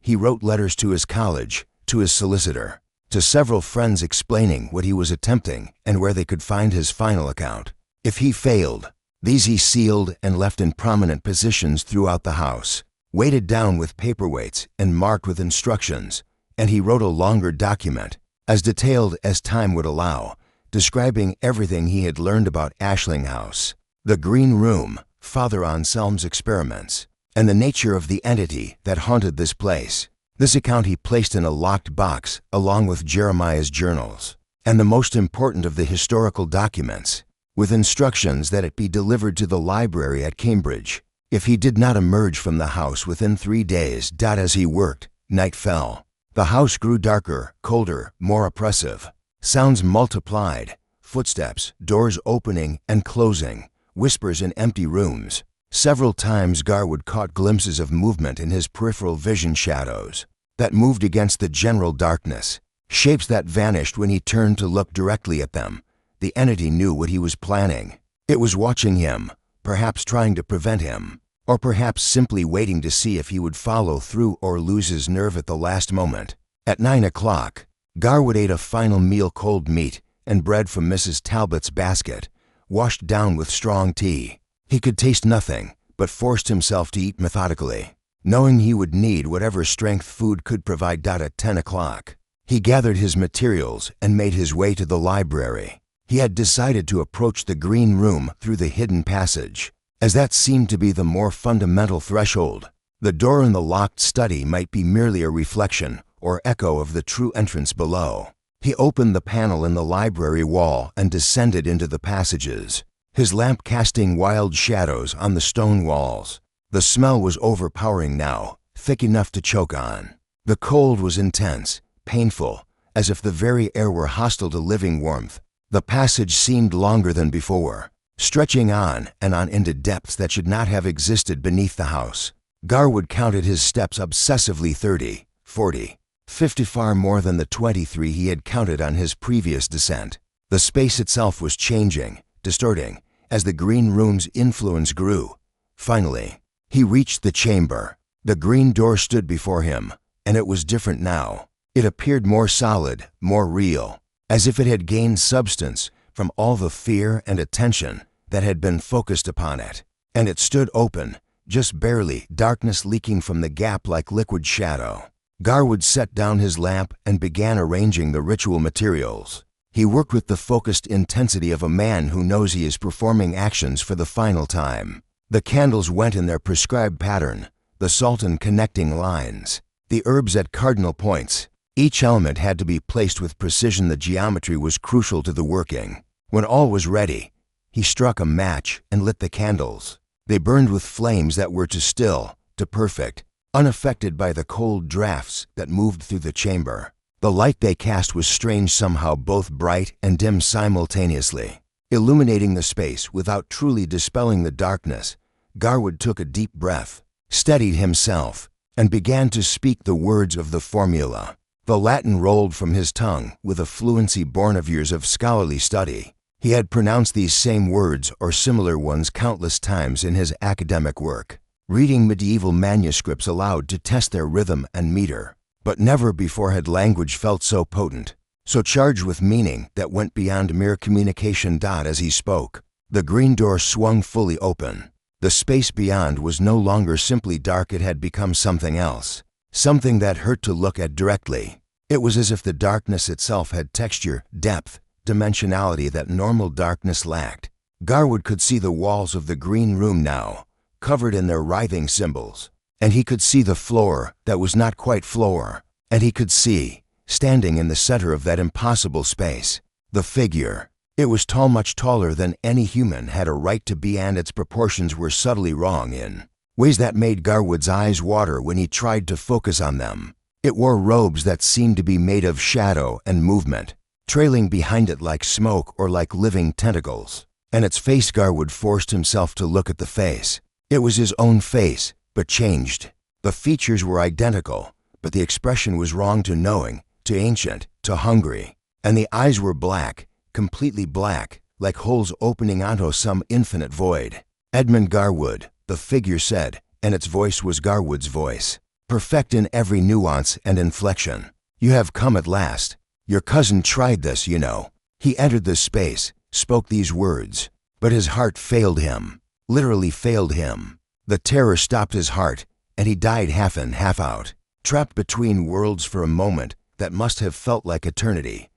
He wrote letters to his college, to his solicitor, to several friends explaining what he was attempting and where they could find his final account. If he failed, these he sealed and left in prominent positions throughout the house, weighted down with paperweights and marked with instructions, and he wrote a longer document, as detailed as time would allow, describing everything he had learned about Ashling House, the Green Room, Father Anselm's experiments, and the nature of the entity that haunted this place. This account he placed in a locked box along with Jeremiah's journals, and the most important of the historical documents, with instructions that it be delivered to the library at Cambridge. If he did not emerge from the house within 3 days. As he worked, night fell. The house grew darker, colder, more oppressive. Sounds multiplied: footsteps, doors opening and closing, whispers in empty rooms. Several times Garwood caught glimpses of movement in his peripheral vision, shadows that moved against the general darkness, shapes that vanished when he turned to look directly at them. The entity knew what he was planning. It was watching him, perhaps trying to prevent him, or perhaps simply waiting to see if he would follow through or lose his nerve at the last moment. At 9 o'clock, Garwood ate a final meal: cold meat and bread from Mrs. Talbot's basket, washed down with strong tea. He could taste nothing, but forced himself to eat methodically, knowing he would need whatever strength food could provide. At 10 o'clock, he gathered his materials and made his way to the library. He had decided to approach the green room through the hidden passage, as that seemed to be the more fundamental threshold. The door in the locked study might be merely a reflection or echo of the true entrance below. He opened the panel in the library wall and descended into the passages, his lamp casting wild shadows on the stone walls. The smell was overpowering now, thick enough to choke on. The cold was intense, painful, as if the very air were hostile to living warmth. The passage seemed longer than before, stretching on and on into depths that should not have existed beneath the house. Garwood counted his steps obsessively: 30, 40, 50, far more than the 23 he had counted on his previous descent. The space itself was changing, distorting, as the green room's influence grew. Finally, he reached the chamber. The green door stood before him, and it was different now. It appeared more solid, more real, as if it had gained substance from all the fear and attention that had been focused upon it. And it stood open, just barely, darkness leaking from the gap like liquid shadow. Garwood set down his lamp and began arranging the ritual materials. He worked with the focused intensity of a man who knows he is performing actions for the final time. The candles went in their prescribed pattern, the salt in connecting lines, the herbs at cardinal points. Each element had to be placed with precision. The geometry was crucial to the working. When all was ready, he struck a match and lit the candles. They burned with flames that were to still, to perfect, unaffected by the cold drafts that moved through the chamber. The light they cast was strange, somehow both bright and dim simultaneously, illuminating the space without truly dispelling the darkness. Garwood took a deep breath, steadied himself, and began to speak the words of the formula. The Latin rolled from his tongue with a fluency born of years of scholarly study. He had pronounced these same words or similar ones countless times in his academic work, reading medieval manuscripts aloud to test their rhythm and meter. But never before had language felt so potent, so charged with meaning that went beyond mere communication. As he spoke, the green door swung fully open. The space beyond was no longer simply dark. It had become something else, something that hurt to look at directly. It was as if the darkness itself had texture, depth, dimensionality that normal darkness lacked. Garwood could see the walls of the green room now, covered in their writhing symbols, and he could see the floor that was not quite floor, and he could see, standing in the center of that impossible space, the figure. It was tall, much taller than any human had a right to be, and its proportions were subtly wrong in ways that made Garwood's eyes water when he tried to focus on them. It wore robes that seemed to be made of shadow and movement, trailing behind it like smoke or like living tentacles. And its face, Garwood forced himself to look at the face. It was his own face, but changed. The features were identical, but the expression was wrong, to knowing, to ancient, to hungry. And the eyes were black, completely black, like holes opening onto some infinite void. Edmund Garwood, the figure said, and its voice was Garwood's voice, perfect in every nuance and inflection. You have come at last. Your cousin tried this, you know. He entered this space, spoke these words, but his heart failed him, literally failed him. The terror stopped his heart, and he died half in, half out, trapped between worlds for a moment that must have felt like eternity.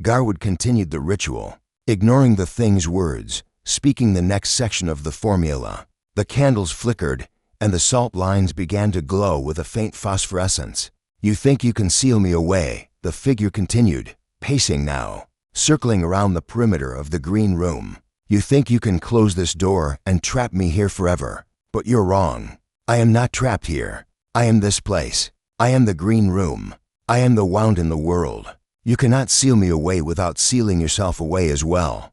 Garwood continued the ritual, ignoring the thing's words, speaking the next section of the formula. The candles flickered, and the salt lines began to glow with a faint phosphorescence. "You think you can seal me away," the figure continued, pacing now, circling around the perimeter of the green room. "You think you can close this door and trap me here forever. But you're wrong. I am not trapped here. I am this place. I am the green room. I am the wound in the world. You cannot seal me away without sealing yourself away as well."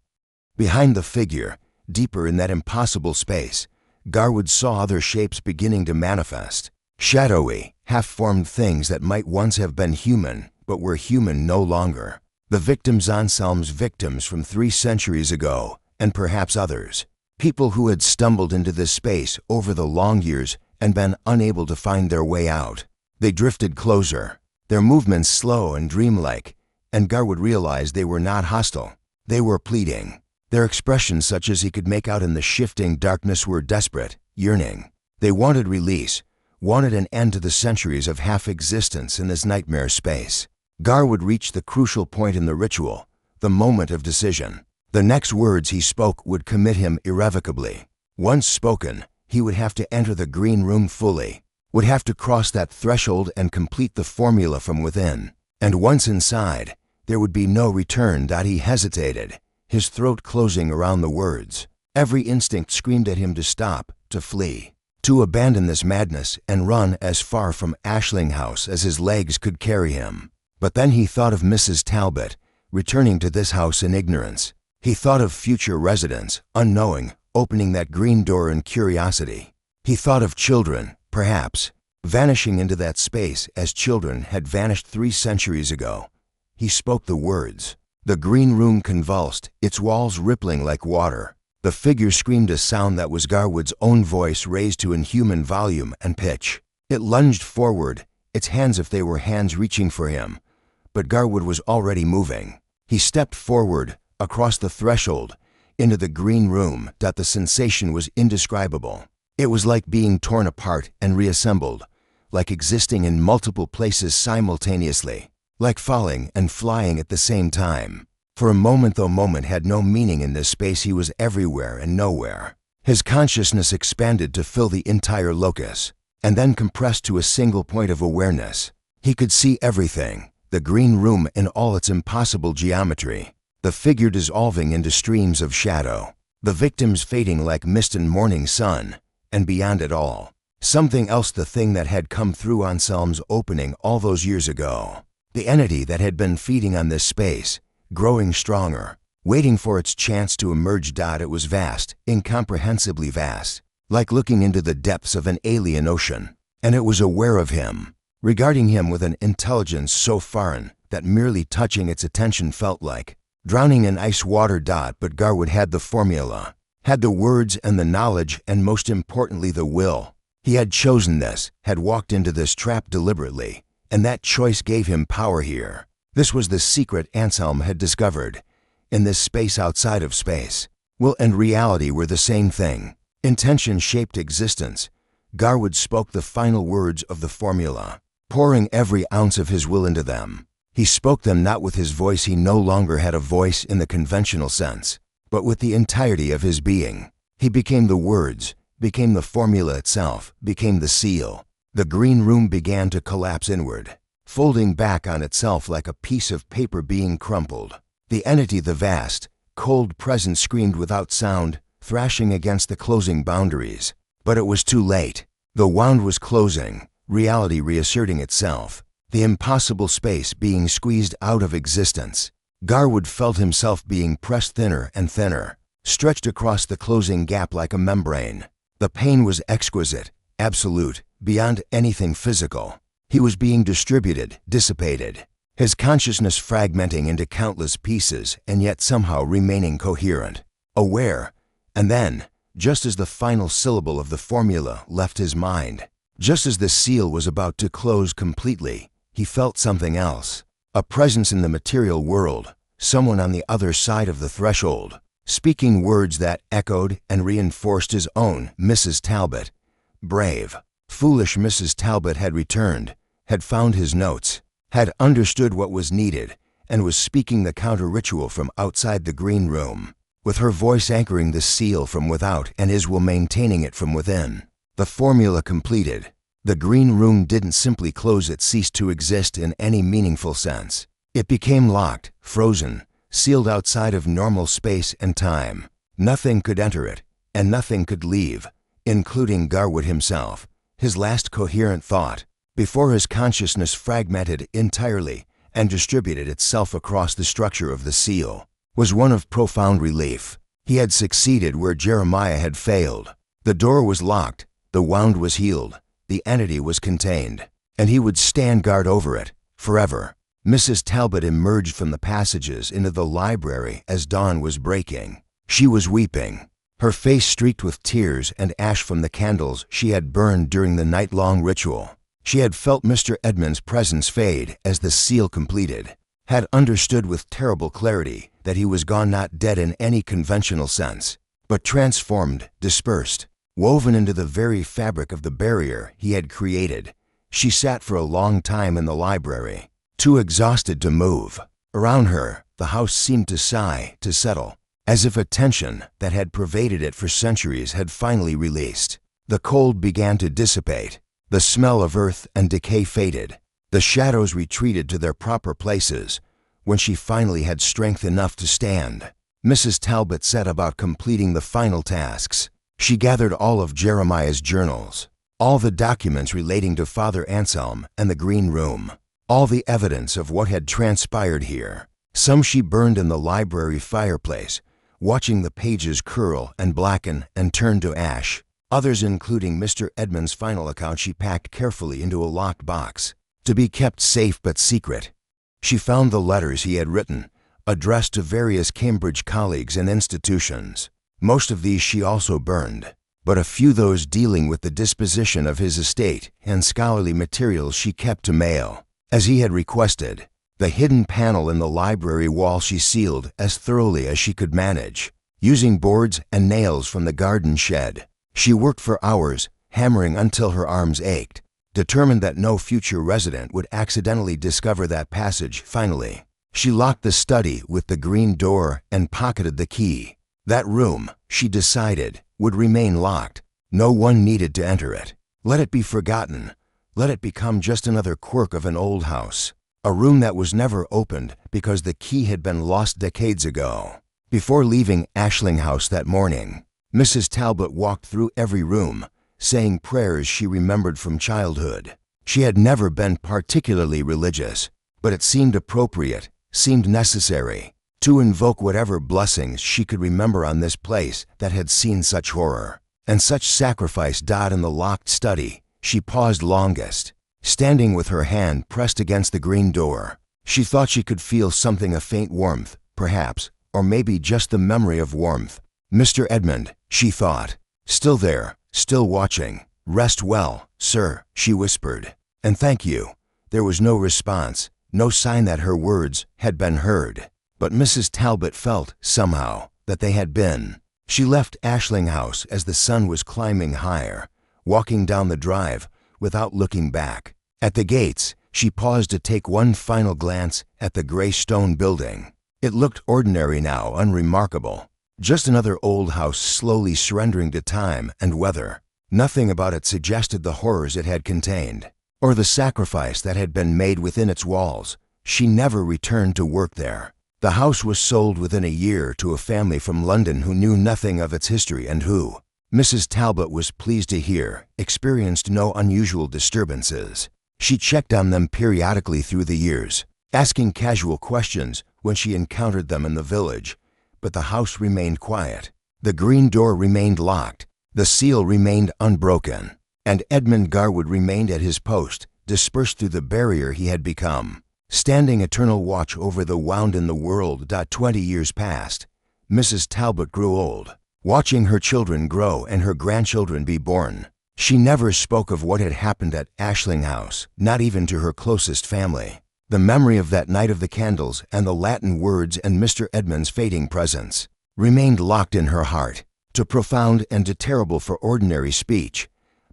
Behind the figure, deeper in that impossible space, Garwood saw other shapes beginning to manifest. Shadowy, half-formed things that might once have been human, but were human no longer. The victims Anselm's victims from 3 centuries ago, and perhaps others. People who had stumbled into this space over the long years and been unable to find their way out. They drifted closer, their movements slow and dreamlike, and Garwood realized they were not hostile. They were pleading. Their expressions, such as he could make out in the shifting darkness, were desperate, yearning. They wanted release, wanted an end to the centuries of half-existence in this nightmare space. Garwood reached the crucial point in the ritual, the moment of decision. The next words he spoke would commit him irrevocably. Once spoken, he would have to enter the green room fully, would have to cross that threshold and complete the formula from within. And once inside, there would be no return. He hesitated, his throat closing around the words. Every instinct screamed at him to stop, to flee, to abandon this madness and run as far from Ashling House as his legs could carry him. But then he thought of Mrs. Talbot, returning to this house in ignorance. He thought of future residents, unknowing, opening that green door in curiosity. He thought of children, perhaps, vanishing into that space as children had vanished 3 centuries ago. He spoke the words. The green room convulsed, its walls rippling like water. The figure screamed a sound that was Garwood's own voice raised to inhuman volume and pitch. It lunged forward, its hands if they were hands reaching for him. But Garwood was already moving. He stepped forward, across the threshold, into the green room. The sensation was indescribable. It was like being torn apart and reassembled, like existing in multiple places simultaneously, like falling and flying at the same time. For a moment, though moment had no meaning in this space, he was everywhere and nowhere. His consciousness expanded to fill the entire locus, and then compressed to a single point of awareness. He could see everything, the green room in all its impossible geometry, the figure dissolving into streams of shadow, the victims fading like mist in morning sun, and beyond it all, something else, the thing that had come through Anselm's opening all those years ago, the entity that had been feeding on this space, growing stronger, waiting for its chance to emerge. It was vast, incomprehensibly vast, like looking into the depths of an alien ocean, and it was aware of him, regarding him with an intelligence so foreign that merely touching its attention felt like drowning in ice water. But Garwood had the formula, had the words and the knowledge, and most importantly the will. He had chosen this, had walked into this trap deliberately, and that choice gave him power here. This was the secret Anselm had discovered. In this space outside of space, will and reality were the same thing. Intention shaped existence. Garwood spoke the final words of the formula, pouring every ounce of his will into them. He spoke them not with his voice. He no longer had a voice in the conventional sense, but with the entirety of his being. He became the words, became the formula itself, became the seal. The green room began to collapse inward, folding back on itself like a piece of paper being crumpled. The entity, the vast, cold presence, screamed without sound, thrashing against the closing boundaries. But it was too late. The wound was closing, reality reasserting itself, the impossible space being squeezed out of existence. Garwood felt himself being pressed thinner and thinner, stretched across the closing gap like a membrane. The pain was exquisite, absolute, beyond anything physical. He was being distributed, dissipated, his consciousness fragmenting into countless pieces and yet somehow remaining coherent, aware. And then, just as the final syllable of the formula left his mind, just as the seal was about to close completely, he felt something else, a presence in the material world, someone on the other side of the threshold, speaking words that echoed and reinforced his own. Mrs. Talbot. Brave, foolish Mrs. Talbot had returned, had found his notes, had understood what was needed, and was speaking the counter-ritual from outside the green room, with her voice anchoring the seal from without and his will maintaining it from within. The formula completed. The green room didn't simply close, it ceased to exist in any meaningful sense. It became locked, frozen, sealed outside of normal space and time. Nothing could enter it, and nothing could leave, including Garwood himself. His last coherent thought, before his consciousness fragmented entirely and distributed itself across the structure of the seal, was one of profound relief. He had succeeded where Jeremiah had failed. The door was locked, the wound was healed, the entity was contained, and he would stand guard over it, forever. Mrs. Talbot emerged from the passages into the library as dawn was breaking. She was weeping, her face streaked with tears and ash from the candles she had burned during the night-long ritual. She had felt Mr. Edmund's presence fade as the seal completed, had understood with terrible clarity that he was gone, not dead in any conventional sense, but transformed, dispersed, woven into the very fabric of the barrier he had created. She sat for a long time in the library, too exhausted to move. Around her, the house seemed to sigh, to settle, as if a tension that had pervaded it for centuries had finally released. The cold began to dissipate. The smell of earth and decay faded. The shadows retreated to their proper places. When she finally had strength enough to stand, Mrs. Talbot set about completing the final tasks. She gathered all of Jeremiah's journals, all the documents relating to Father Anselm and the Green Room, all the evidence of what had transpired here. Some she burned in the library fireplace, watching the pages curl and blacken and turn to ash. Others, including Mr. Edmund's final account, she packed carefully into a locked box, to be kept safe but secret. She found the letters he had written, addressed to various Cambridge colleagues and institutions. Most of these she also burned, but a few those dealing with the disposition of his estate and scholarly materials she kept to mail, as he had requested. The hidden panel in the library wall she sealed as thoroughly as she could manage, using boards and nails from the garden shed. She worked for hours, hammering until her arms ached, determined that no future resident would accidentally discover that passage. Finally, she locked the study with the green door and pocketed the key. That room, she decided, would remain locked. No one needed to enter it. Let it be forgotten. Let it become just another quirk of an old house. A room that was never opened because the key had been lost decades ago. Before leaving Ashling House that morning, Mrs. Talbot walked through every room, saying prayers she remembered from childhood. She had never been particularly religious, but it seemed appropriate, seemed necessary, to invoke whatever blessings she could remember on this place that had seen such horror and such sacrifice. In the locked study, she paused longest, standing with her hand pressed against the green door. She thought she could feel something, a faint warmth, perhaps, or maybe just the memory of warmth. Mr. Edmund, she thought, still there, still watching. Rest well, sir, she whispered. And thank you. There was no response, no sign that her words had been heard. But Mrs. Talbot felt, somehow, that they had been. She left Ashling House as the sun was climbing higher, walking down the drive without looking back. At the gates, she paused to take one final glance at the gray stone building. It looked ordinary now, unremarkable. Just another old house slowly surrendering to time and weather. Nothing about it suggested the horrors it had contained, or the sacrifice that had been made within its walls. She never returned to work there. The house was sold within a year to a family from London who knew nothing of its history and who, Mrs. Talbot was pleased to hear, experienced no unusual disturbances. She checked on them periodically through the years, asking casual questions when she encountered them in the village, but the house remained quiet. The green door remained locked, the seal remained unbroken, and Edmund Garwood remained at his post, dispersed through the barrier he had become, standing eternal watch over the wound in the world. 20 years passed. Mrs. Talbot grew old, watching her children grow and her grandchildren be born. She never spoke of what had happened at Ashling House, not even to her closest family. The memory of that night of the candles and the Latin words and Mr. Edmund's fading presence remained locked in her heart, too profound and too terrible for ordinary speech.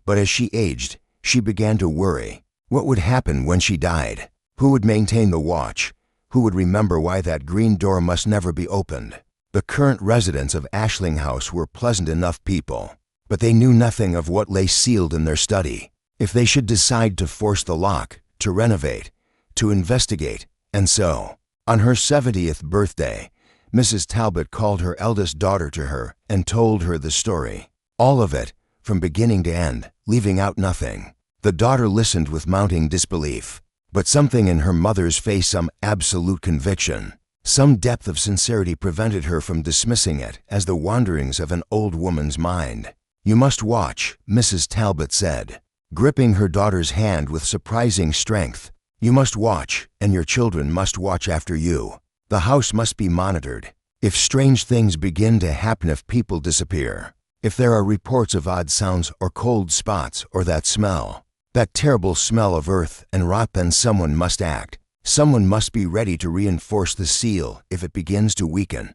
But as she aged, she began to worry. What would happen when she died? Who would maintain the watch? Who would remember why that green door must never be opened? The current residents of Ashling House were pleasant enough people, but they knew nothing of what lay sealed in their study. If they should decide to force the lock, to renovate, to investigate, and so. On her 70th birthday, Mrs. Talbot called her eldest daughter to her and told her the story. All of it, from beginning to end, leaving out nothing. The daughter listened with mounting disbelief, but something in her mother's face, some absolute conviction, some depth of sincerity prevented her from dismissing it as the wanderings of an old woman's mind. "You must watch," Mrs. Talbot said, gripping her daughter's hand with surprising strength. "You must watch, and your children must watch after you. The house must be monitored. If strange things begin to happen, if people disappear, if there are reports of odd sounds or cold spots or that smell, that terrible smell of earth and rot, then someone must act. Someone must be ready to reinforce the seal if it begins to weaken."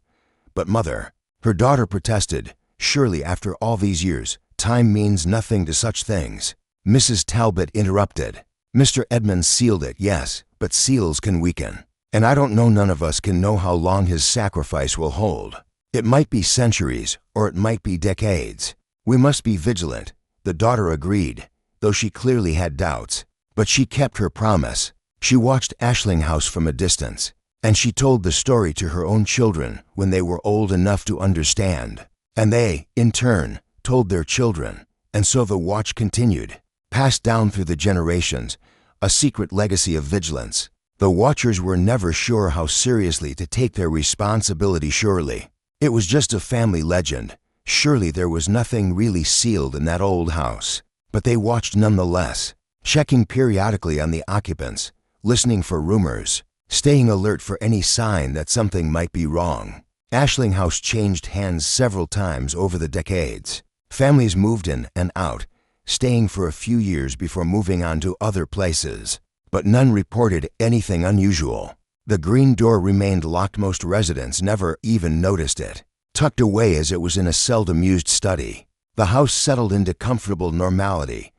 "But mother," her daughter protested, "surely after all these years, time means nothing to such things." Mrs. Talbot interrupted. "Mr. Edmund sealed it, yes, but seals can weaken. And I don't know, none of us can know how long his sacrifice will hold. It might be centuries, or it might be decades. We must be vigilant," the daughter agreed, though she clearly had doubts. But she kept her promise. She watched Ashling House from a distance, and she told the story to her own children when they were old enough to understand. And they, in turn, told their children, and so the watch continued, passed down through the generations, a secret legacy of vigilance. The watchers were never sure how seriously to take their responsibility. Surely it was just a family legend. Surely there was nothing really sealed in that old house. But they watched nonetheless, checking periodically on the occupants, listening for rumors, staying alert for any sign that something might be wrong. Ashling House changed hands several times over the decades. Families moved in and out, staying for a few years before moving on to other places. But none reported anything unusual. The green door remained locked. Most residents never even noticed it, tucked away as it was in a seldom used study. The house settled into comfortable normality,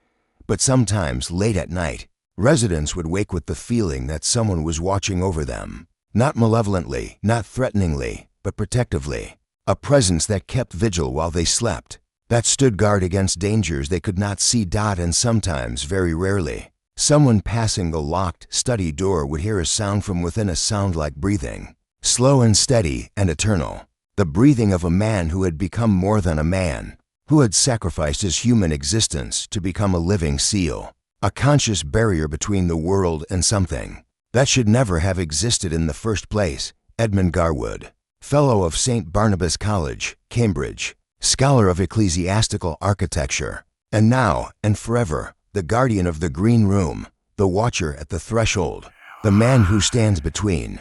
but sometimes late at night, residents would wake with the feeling that someone was watching over them. Not malevolently, not threateningly, but protectively. A presence that kept vigil while they slept, that stood guard against dangers they could not see. And sometimes, very rarely, someone passing the locked study door would hear a sound from within, a sound like breathing, slow and steady and eternal. The breathing of a man who had become more than a man, who had sacrificed his human existence to become a living seal, a conscious barrier between the world and something that should never have existed in the first place. Edmund Garwood, Fellow of St. Barnabas College, Cambridge, scholar of ecclesiastical architecture, and now and forever the guardian of the green room, the watcher at the threshold, the man who stands between